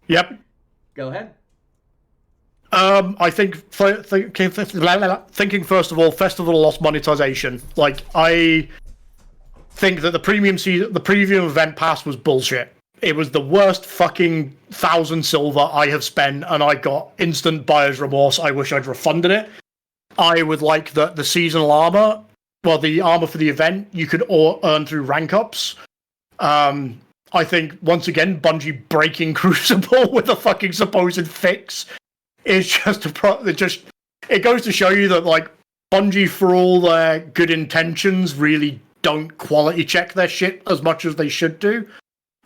Yep. Go ahead. I think thinking first of all, Festival lost monetization. Like I think that the premium event pass was bullshit. It was the worst fucking 1,000 silver I have spent, and I got instant buyer's remorse. I wish I'd refunded it. I would like the seasonal armor. Well, the armor for the event you could earn through rank ups. I think once again Bungie breaking Crucible with a fucking supposed fix is just it goes to show you that like Bungie, for all their good intentions, really don't quality check their shit as much as they should do.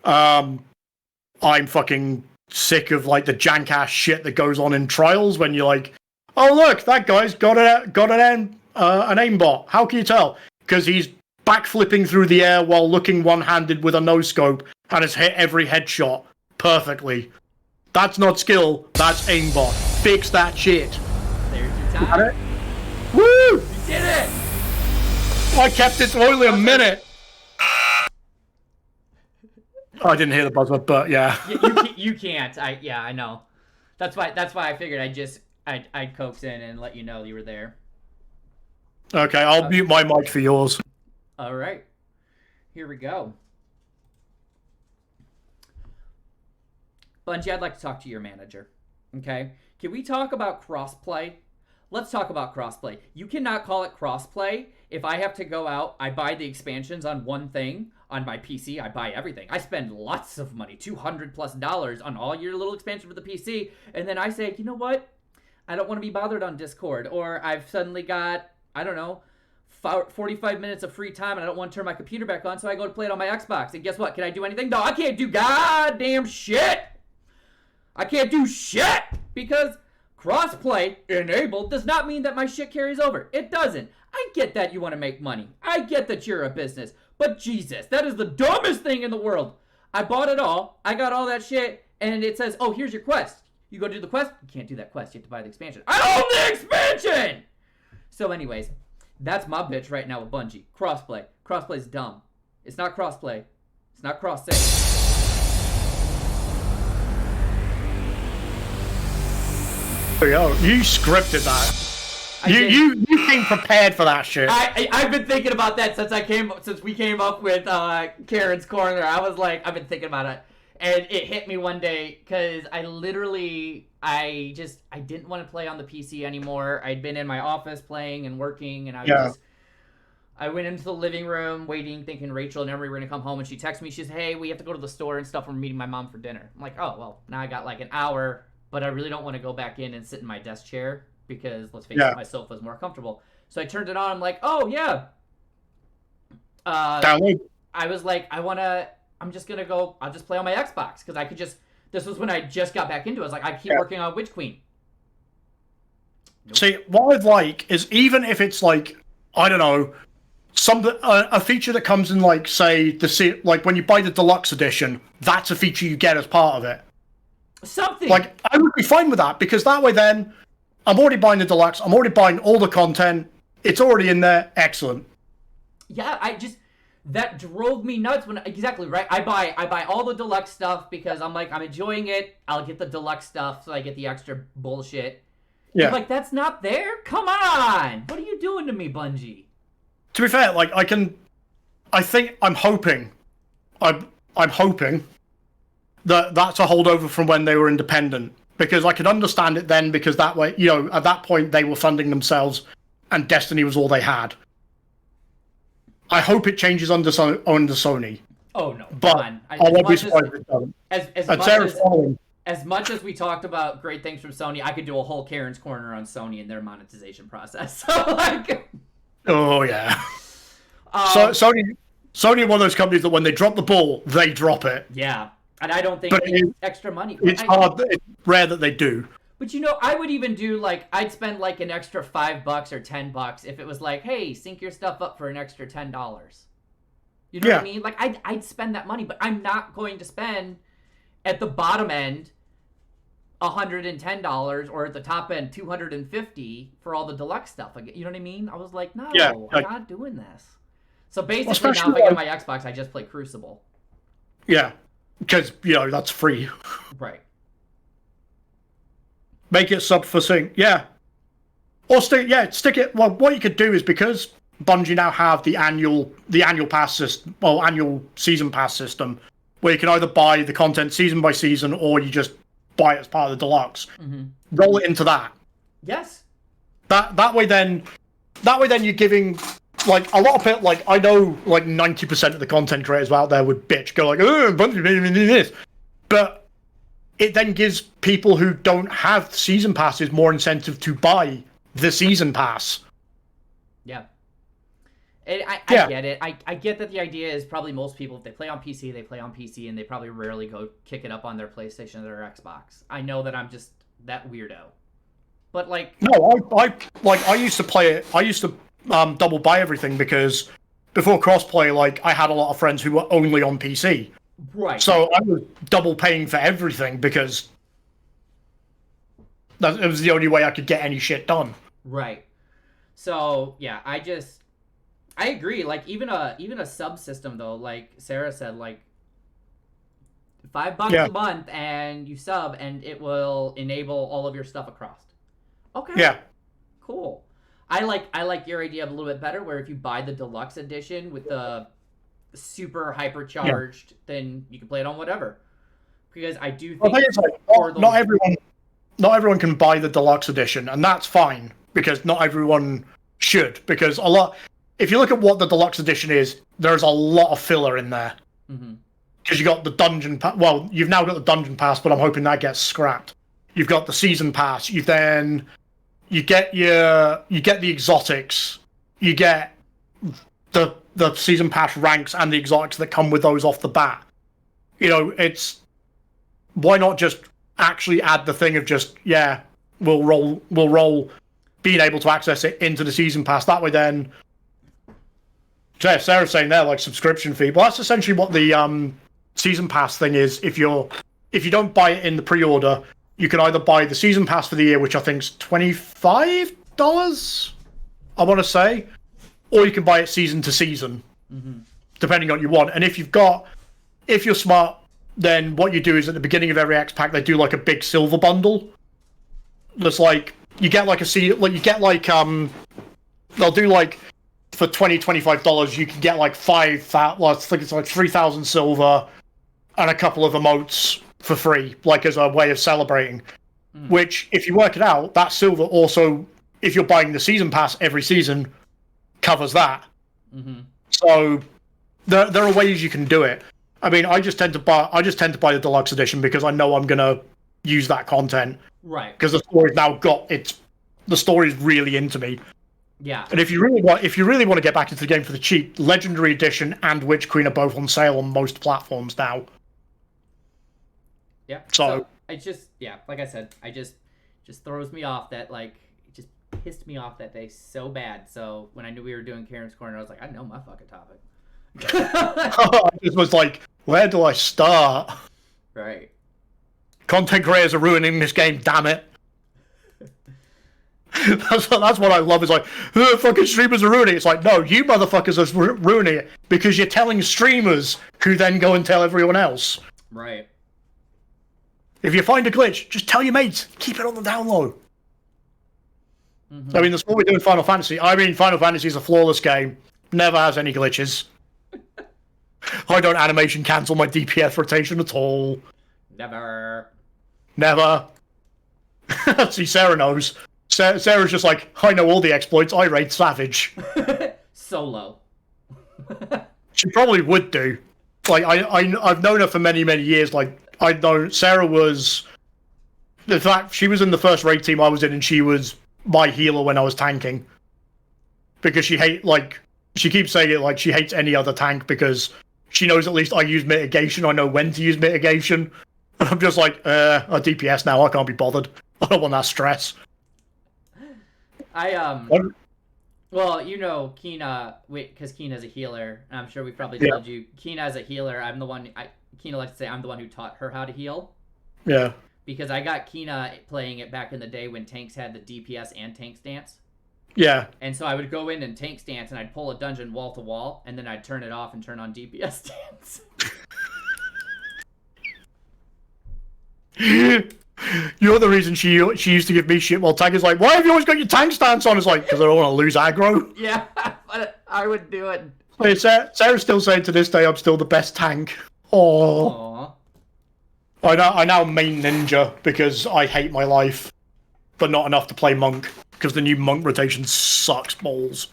I'm fucking sick of like the jank ass shit that goes on in trials when you're like, oh look, that guy's got an aimbot. How can you tell? Because he's backflipping through the air while looking one-handed with a no-scope and has hit every headshot perfectly. That's not skill, that's aimbot. Fix that shit. There's your time. Woo! You did it! I kept it for only a minute. I didn't hear the buzzer, but yeah. You can't. I know. That's why I figured I'd coax in and let you know you were there. Okay, I'll mute my mic for yours. All right. Here we go. Bungie, I'd like to talk to your manager. Okay? Can we talk about crossplay? Let's talk about crossplay. You cannot call it crossplay if I have to go out, I buy the expansions on one thing. On my PC, I buy everything. I spend lots of money, $200+ on all your little expansion for the PC, and then I say, you know what? I don't want to be bothered on Discord, or I've suddenly got, I don't know, 45 minutes of free time and I don't want to turn my computer back on, so I go to play it on my Xbox. And guess what? Can I do anything? No, I can't do goddamn shit. I can't do shit because crossplay enabled does not mean that my shit carries over. It doesn't. I get that you want to make money. I get that you're a business. But Jesus, that is the dumbest thing in the world. I bought it all. I got all that shit. And it says, oh, here's your quest. You go do the quest. You can't do that quest. You have to buy the expansion. I own the expansion! So anyways, that's my bitch right now with Bungie. Crossplay. Crossplay's dumb. It's not crossplay. It's not cross-save. You scripted that. You came prepared for that shit. I've been thinking about that since we came up with Karen's Corner. I was like, I've been thinking about it, and it hit me one day because I didn't want to play on the PC anymore. I'd been in my office playing and working, and I went into the living room waiting, thinking Rachel and Emery were gonna come home, and she texted me. She said, "Hey, we have to go to the store and stuff. We're meeting my mom for dinner." I'm like, "Oh well, now I got like an hour, but I really don't want to go back in and sit in my desk chair." Because let's face it, my sofa is more comfortable. So I turned it on. I'm like, oh yeah. I was like, I'm just gonna go. I'll just play on my Xbox because I could just. This was when I just got back into it. I was like, I keep working on Witch Queen. Nope. See, what I'd like is even if it's like, I don't know, a feature that comes in like say like when you buy the deluxe edition, that's a feature you get as part of it. Something like I would be fine with that because that way then. I'm already buying the deluxe. I'm already buying all the content. It's already in there. Excellent. Yeah, that drove me nuts when exactly right. I buy all the deluxe stuff because I'm like I'm enjoying it. I'll get the deluxe stuff so I get the extra bullshit. Yeah, I'm like that's not there. Come on, what are you doing to me, Bungie? To be fair, like I'm hoping that that's a holdover from when they were independent. Because I could understand it then, because that way, at that point they were funding themselves, and Destiny was all they had. I hope it changes under Sony. Oh no! But I won't be surprised if it doesn't. As much as we talked about great things from Sony, I could do a whole Karen's Corner on Sony and their monetization process. So like, oh yeah. So Sony are one of those companies that when they drop the ball, they drop it. Yeah. And I don't think it's extra money. It's hard. It's rare that they do. But I would even do I'd spend like an extra $5 or $10 if it was like, hey, sync your stuff up for an extra $10. You know what I mean? Like I'd spend that money, but I'm not going to spend at the bottom end $110 or at the top end $250 for all the deluxe stuff. You know what I mean? I was like, no, I'm not doing this. So basically, now if I get my Xbox, I just play Crucible. Yeah. Because, that's free. Right. Make it sub for sync. Yeah. Or stick it. Well, what you could do is because Bungie now have the annual pass system, annual season pass system, where you can either buy the content season by season or you just buy it as part of the deluxe. Mm-hmm. Roll it into that. Yes. That way then you're giving. Like, a lot of it, like, I know, like, 90% of the content creators out there would go like, oh, Bungie made me do this. But it then gives people who don't have season passes more incentive to buy the season pass. Yeah. I get it. I get that the idea is probably most people, if they play on PC, they play on PC, and they probably rarely go kick it up on their PlayStation or their Xbox. I know that I'm just that weirdo. But, like... No, I used to play it. I used to... double buy everything because before crossplay, like I had a lot of friends who were only on PC. Right. So I was double paying for everything because it was the only way I could get any shit done. Right. So yeah, I agree. Like even a subsystem though, like Sarah said, like $5 a month, and you sub, and it will enable all of your stuff across. Okay. Yeah. Cool. I like your idea a little bit better, where if you buy the deluxe edition with the super hypercharged, then you can play it on whatever. Because I do think not everyone can buy the deluxe edition, and that's fine, because not everyone should. Because if you look at what the deluxe edition is, there's a lot of filler in there. Because you got the dungeon pass. Well, you've now got the dungeon pass, but I'm hoping that gets scrapped. You've got the season pass. You get the exotics. You get the season pass ranks and the exotics that come with those off the bat. It's why not just actually add the thing of just we'll roll being able to access it into the season pass. That way, then Sarah's saying there, like, subscription fee. Well, that's essentially what the season pass thing is. If you don't buy it in the pre-order, you can either buy the season pass for the year, which I think is $25, I want to say, or you can buy it season to season, depending on what you want. And if you're smart, then what you do is at the beginning of every X pack, they do like a big silver bundle. That's like, you get like they'll do like, for $25, you can get like I think it's like 3,000 silver and a couple of emotes for free, like as a way of celebrating. Which, if you work it out, that silver also, if you're buying the season pass every season, covers that. So there are ways you can do it. I mean, I just tend to buy the deluxe edition because I know I'm gonna use that content. Right. Because the story's now the story's really into me. Yeah. And if you really want to get back into the game for the cheap, Legendary Edition and Witch Queen are both on sale on most platforms now. Yeah. So it just, like I said, just throws me off that, like, it just pissed me off that day so bad. So when I knew we were doing Karen's Corner, I was like, I know my fucking topic. I just was like, where do I start? Right. Content creators are ruining this game, damn it. That's what I love, is like, fucking streamers are ruining it. It's like, no, you motherfuckers are ruining it because you're telling streamers who then go and tell everyone else. Right. If you find a glitch, just tell your mates. Keep it on the down low. I mean, that's what we do in Final Fantasy. I mean, Final Fantasy is a flawless game. Never has any glitches. I don't animation cancel my DPS rotation at all. Never. See, Sarah knows. Sarah's just like, I know all the exploits. I raid Savage. Solo. She probably would do. Like, I've known her for many, many years. Like, I know Sarah was... In fact, she was in the first raid team I was in, and she was my healer when I was tanking. Because she keeps saying it, like, she hates any other tank because she knows at least I use mitigation. I know when to use mitigation. And I'm just like, a DPS now. I can't be bothered. I don't want that stress. Well, you know, because Keena's a healer, and I'm sure we probably told you, Keena as a healer, Keena likes to say I'm the one who taught her how to heal. Yeah. Because I got Keena playing it back in the day when tanks had the DPS and tank stance. Yeah. And so I would go in and tank stance, and I'd pull a dungeon wall to wall, and then I'd turn it off and turn on DPS stance. You're the reason she used to give me shit while tank is like, why have you always got your tank stance on? It's like, because I don't want to lose aggro. Yeah, but I would do it. Wait, Sarah's still saying to this day I'm still the best tank. Aww. I now main ninja because I hate my life, but not enough to play monk because the new monk rotation sucks balls.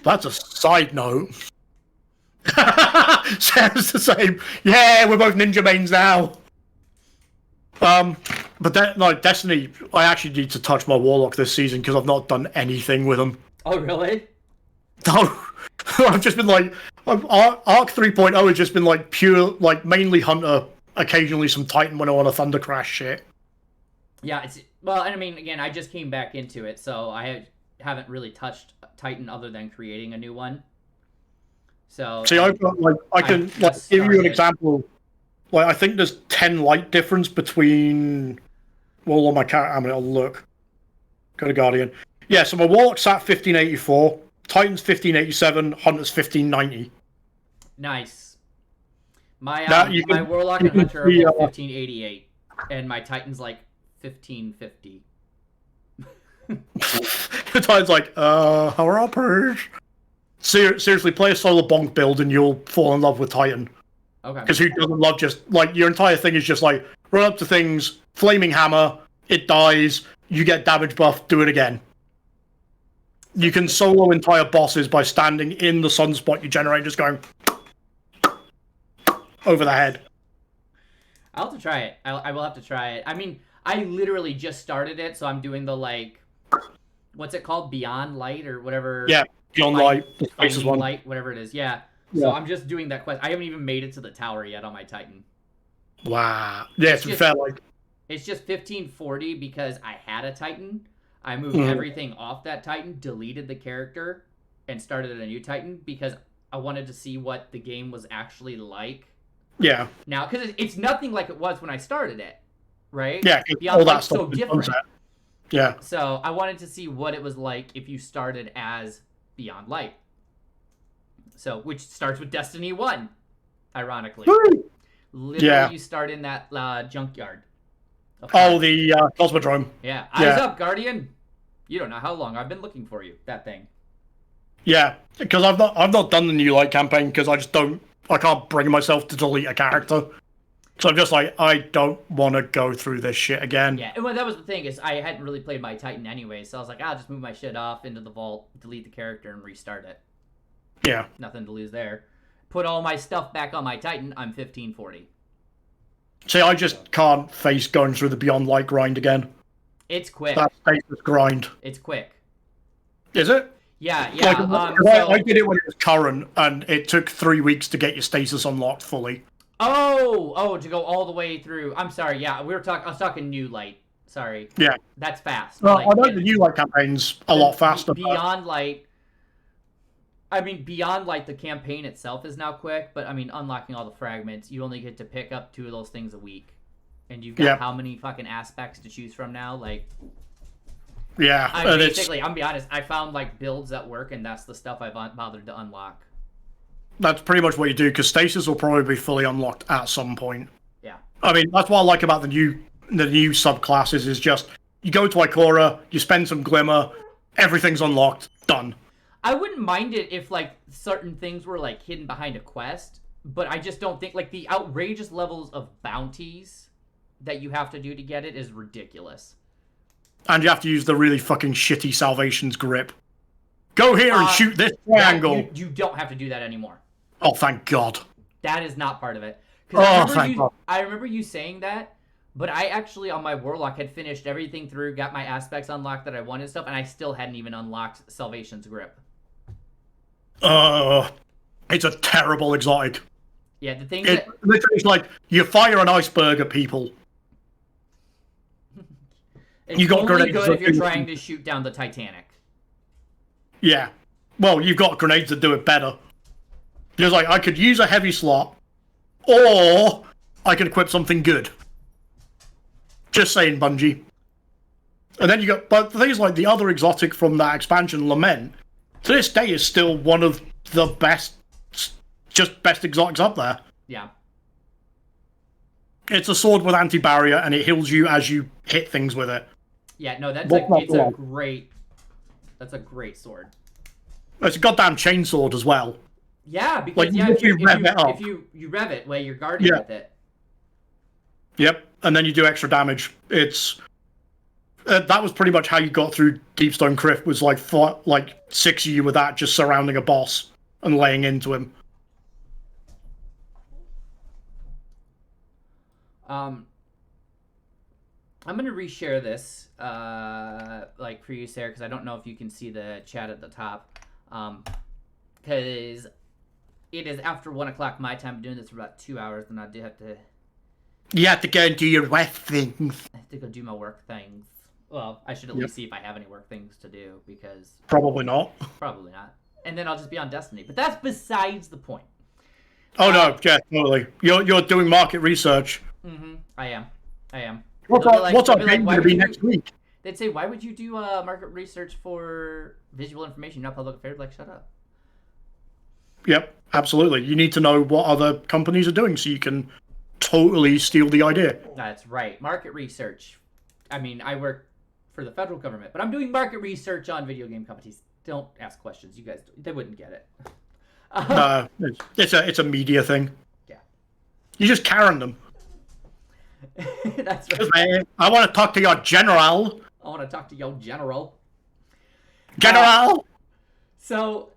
That's a side note. Sarah's the same. Yeah, we're both ninja mains now. But Destiny, I actually need to touch my Warlock this season because I've not done anything with him. Oh, really? No. I've just been like, Arc 3.0 has just been like pure, like mainly Hunter, occasionally some Titan when I want to Thunder Crash shit. Yeah, well, and I mean, again, I just came back into it, so I haven't really touched Titan other than creating a new one. So see, I've got I can give you an example. Like, I think there's 10 light difference between... Well, on my character, I'm going to look. Go to Guardian. Yeah, so my Warlock's at 1584, Titan's 1587, Hunter's 1590. Nice. My Now, you my can- Warlock you and can Hunter are see, both 1588, and my Titan's like 1550. The Titan's like, how are our purge? Seriously, play a solo bonk build and you'll fall in love with Titan. Okay. Because who doesn't love just, like, your entire thing is just like, run up to things, flaming hammer, it dies, you get damage buff, do it again. You can solo entire bosses by standing in the sunspot you generate, just going over the head. I'll have to try it. I will have to try it. I mean, I literally just started it, so I'm doing the, like, what's it called? Beyond Light or whatever? Yeah, Beyond Light, the Faces Finding one. Light, whatever it is. Yeah. So Yeah. I'm just doing that quest. I haven't even made it to the tower yet on my Titan. Wow. Yeah, to be just- fair, like, It's just 1540 because I had a Titan. I moved Mhm. everything off that Titan, deleted the character, and started a new Titan because I wanted to see what the game was actually like. yeah. Now, because it's nothing like it was when I started it, right? Yeah, 'cause Beyond all that Light's stuff so is different. sunset. Yeah. So I wanted to see what it was like if you started as Beyond Light. So, which starts with Destiny 1, ironically. Literally, Yeah. you start in that junkyard. Oh, the Cosmodrome. Yeah. Yeah. Eyes up, Guardian. You don't know how long I've been looking for you. That thing. Yeah, because I've not done the New Light campaign because I can't bring myself to delete a character. So I'm just like, I don't want to go through this shit again. Yeah, and well, that was the thing is I hadn't really played my Titan anyway, so I was like, I'll just move my shit off into the vault, delete the character, and restart it. Yeah. Nothing to lose there. Put all my stuff back on my Titan. I'm 1540. See, I just can't face going through the Beyond Light grind again. It's quick. That status grind. It's quick. Is it? Yeah, yeah. Like, So, I did it when it was current, and it took 3 weeks to get your status unlocked fully. to go all the way through. I'm sorry. Yeah, I was talking New Light. Sorry. Yeah. That's fast. Well, Like, I know the New Light campaign's a lot faster. But Beyond Light. I mean, Beyond Light, the campaign itself is now quick, but I mean, unlocking all the fragments, you only get to pick up 2 of those things a week. And you've got Yeah. how many fucking aspects to choose from now? Like, yeah, I'm and basically, I'm be honest, I found like builds that work, and that's the stuff I've bothered to unlock. that's pretty much what you do, because stasis will probably be fully unlocked at some point. Yeah. I mean, that's what I like about the new subclasses is just, you go to Ikora, you spend some glimmer, everything's unlocked, done. I wouldn't mind it if like certain things were like hidden behind a quest, but I just don't think like the outrageous levels of bounties that you have to do to get it is ridiculous. And you have to use the really fucking shitty Salvation's grip. Go here and shoot this triangle. You don't have to do that anymore. Oh, thank God. That is not part of it. Thank God. I remember you saying that, but I actually on my Warlock had finished everything through, got my aspects unlocked that I wanted and stuff, and I still hadn't even unlocked Salvation's grip. It's a terrible exotic. Yeah, the thing It that literally is like, you fire an iceberg at people. it's you got only grenades good if you're that- trying to shoot down the Titanic. Yeah. Well, you've got grenades that do it better. Just like, I could use a heavy slot, or I could equip something good. Just saying, Bungie. And then you got, but the thing is, like, the other exotic from that expansion, Lament, to this day is still one of the best exotics up there. Yeah. It's a sword with anti-barrier, and it heals you as you hit things with it. Yeah, no, that's What's not it's a wrong? that's a great sword. It's a goddamn chainsword as well. Yeah, because Like, yeah, if you rev it up. if you rev it while you're guarding Yeah. with it. Yep, and then you do extra damage. It's that was pretty much how you got through Deepstone Crypt. Was like 6 of you with that, just surrounding a boss and laying into him. I'm gonna reshare this, like for you, Sarah, because I don't know if you can see the chat at the top, because it is after 1 o'clock my time. I'm doing this for about 2 hours, and I do have to You have to go and do your wet things. go do my work things. Well, I should at least see if I have any work things to do, because Probably not. probably not. And then I'll just be on Destiny. But that's besides the point. Oh no, yeah, totally. You're doing market research. Mm-hmm. I am. What's They'll be our, like- what's they'll our be like, game "Why going to would be you next week? They'd say, why would you do market research for visual information, not public affairs? Like, shut up. Yep. absolutely. You need to know what other companies are doing so you can totally steal the idea. That's right. Market research. I mean, I work for the federal government, but I'm doing market research on video game companies. Don't ask questions. You guys, they wouldn't get it. It's a media thing. Yeah. You just Karen them. That's right. I want to talk to your general. I want to talk to your general. General! So,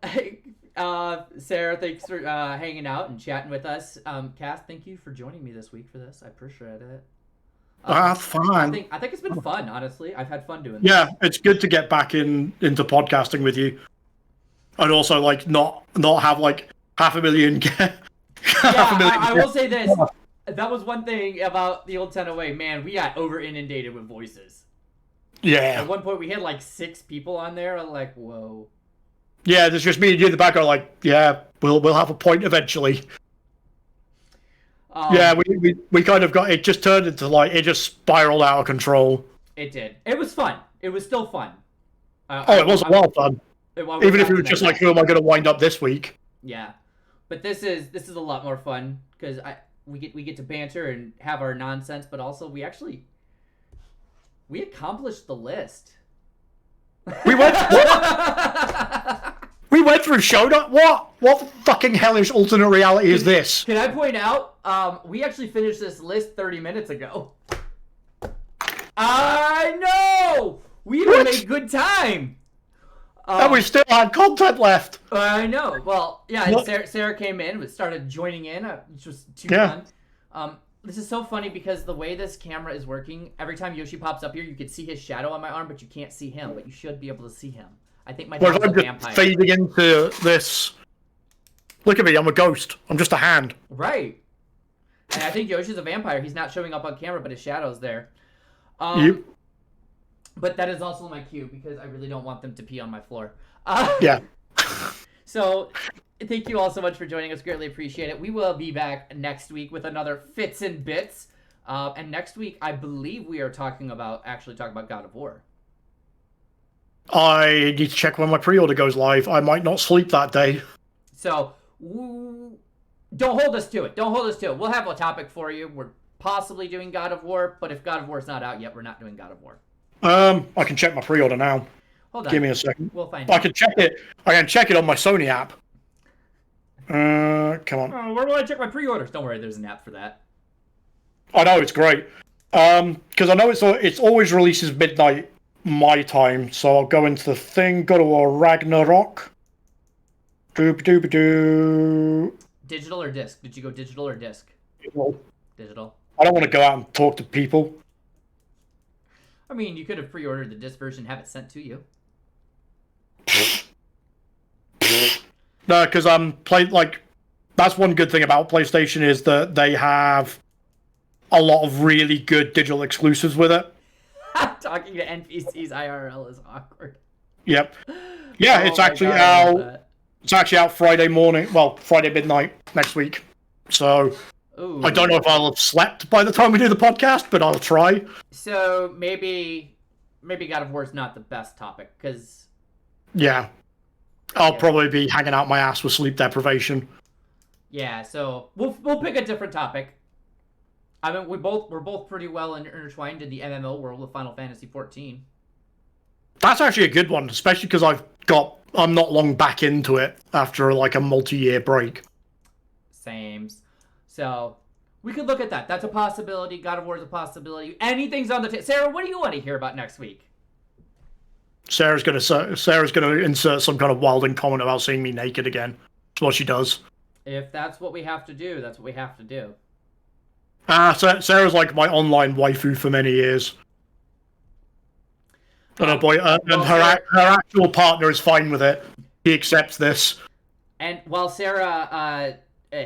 Sarah, thanks for hanging out and chatting with us. Cass, thank you for joining me this week for this. I appreciate it. Fine. I think it's been fun, honestly. I've had fun doing this. Yeah, it's good to get back into podcasting with you. And also, like, not have, like, 500,000... I will say this. That was one thing about the old 1008. Man, we got over-inundated with voices. Yeah. At one point, we had, like, 6 people on there. I'm like, whoa. Yeah, there's just me and you in the background, like, yeah, we'll have a point eventually. Yeah, we kind of got, it just turned into, like, it just spiraled out of control. It did. It was fun. It was still fun. It was a lot of fun. Even if it was just like, who am I going to wind up this week? Yeah. But this is a lot more fun, because we get to banter and have our nonsense, but also we accomplished the list. We went through Showdown. What fucking hellish alternate reality is this? Can I point out? We actually finished this list 30 minutes ago. I know. We even made good time. And we still had content left. I know. Well, yeah. And Sarah came in, started joining in, which was too fun. This is so funny because the way this camera is working, every time Yoshi pops up here, you can see his shadow on my arm, but you can't see him. But you should be able to see him. I think my dog's a vampire. Fading into this. Look at me, I'm a ghost. I'm just a hand. Right. And I think Yoshi's a vampire. He's not showing up on camera, but his shadow's there. But that is also my cue because I really don't want them to pee on my floor. Yeah. So, thank you all so much for joining us. Greatly appreciate it. We will be back next week with another Fits and Bits. And next week, I believe we are talking about God of War. I need to check when my pre-order goes live. I might not sleep that day. So, don't hold us to it. We'll have a topic for you. We're possibly doing God of War, but if God of War is not out yet, we're not doing God of War. I can check my pre-order now. Hold on. Give me a second. We'll find I can check it. I can check it on my Sony app. Come on. Oh, where will I check my pre-orders? Don't worry, there's an app for that. I know, it's great. Because I know it's always releases midnight my time, so I'll go into the thing, go to a Ragnarok. Doop-a-doop-a-doo. Digital or disc? Did you go digital or disc? Digital. I don't want to go out and talk to people. I mean, you could have pre-ordered the disc version and have it sent to you. No, because that's one good thing about PlayStation is that they have a lot of really good digital exclusives with it. Talking to NPCs IRL is awkward. Yep. Yeah, it's actually out. It's actually out Friday morning. Well, Friday midnight next week. So Ooh. I don't know if I'll have slept by the time we do the podcast, but I'll try. So maybe God of War is not the best topic because. Yeah. I'll probably be hanging out my ass with sleep deprivation. Yeah, so we'll pick a different topic. I mean, we're both pretty well intertwined in the MMO world of Final Fantasy XIV. That's actually a good one, especially because I'm not long back into it after like a multi-year break. Sames. So we could look at that. That's a possibility. God of War is a possibility. Anything's on the table. Sarah, what do you want to hear about next week? Sarah's gonna insert some kind of wilding comment about seeing me naked again. That's what she does. If that's what we have to do, that's what we have to do. Sarah's like my online waifu for many years. And her actual partner is fine with it. He accepts this. And while Sarah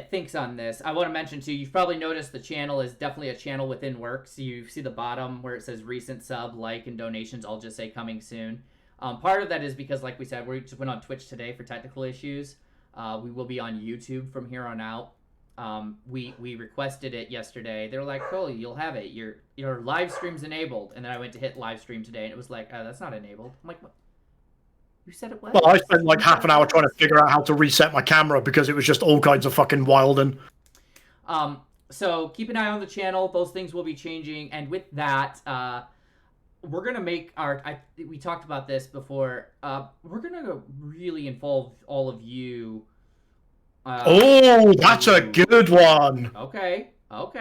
thinks on this, I want to mention too, you've probably noticed the channel is definitely a channel within work. So you see the bottom where it says recent sub, like, and donations. I'll just say coming soon. Part of that is because, like we said, we just went on Twitch today for technical issues. We will be on YouTube from here on out. We requested it yesterday. They were like, "Cool, you'll have it. Your live stream's enabled." And then I went to hit live stream today, and it was like, "That's not enabled." I'm like, "What?" You said it was. Well, I spent like half an hour trying to figure out how to reset my camera because it was just all kinds of fucking wilding. So keep an eye on the channel. Those things will be changing. And with that, we're going to make we talked about this before. We're going to really involve all of you. That's a good one. Okay. Oh,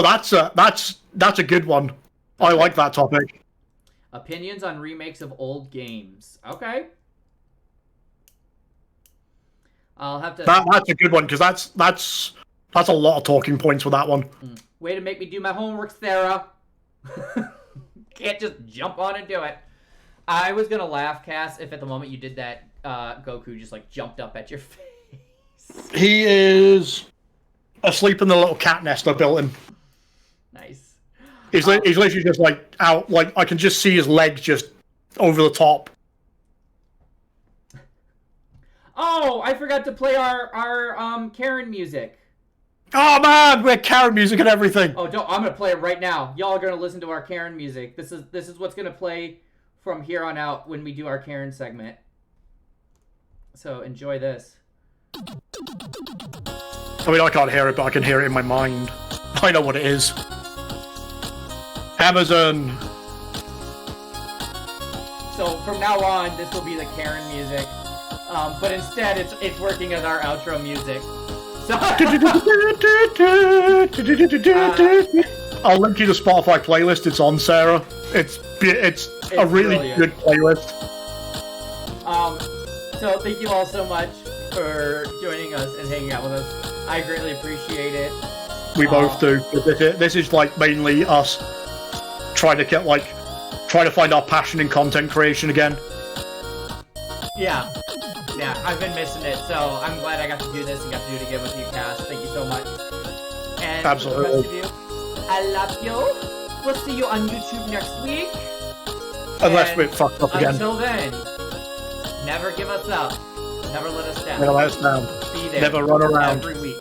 that's a good one. Okay. I like that topic. Opinions on remakes of old games. Okay. I'll have to. That's a good one because that's a lot of talking points with that one. Way to make me do my homework, Sarah. Can't just jump on and do it. I was gonna laugh, Cass, if at the moment you did that, Goku just like jumped up at your face. He is asleep in the little cat nest I built him. Nice. He's literally just like out, like I can just see his legs just over the top. Oh, I forgot to play our Karen music. Oh man, we had Karen music and everything. Oh, I'm gonna play it right now. Y'all are gonna listen to our Karen music. This is what's gonna play from here on out when we do our Karen segment. So enjoy this. I mean, I can't hear it, but I can hear it in my mind. I know what it is. Amazon. So from now on, this will be the Karen music, but instead it's working as our outro music. So I'll link you the Spotify playlist. It's on, Sarah. It's a really brilliant. Good playlist. So thank you all so much for joining us and hanging out with us. I greatly appreciate it. We both do. This is like mainly us trying to find our passion in content creation again. Yeah, I've been missing it, so I'm glad I got to do this and got to do it again with you, Cass. Thank you so much. And absolutely. For the rest of you, I love you. We'll see you on YouTube next week. Unless we're fucked up again. Until then, never give us up. Never let us down. Never let us down. Be there. Never run around. Every week.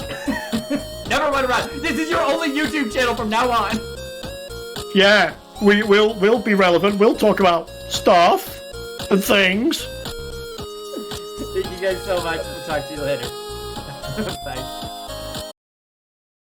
Never run around. This is your only YouTube channel from now on. Yeah, we'll be relevant. We'll talk about stuff and things. Thank you guys so much. We'll talk to you later. Bye.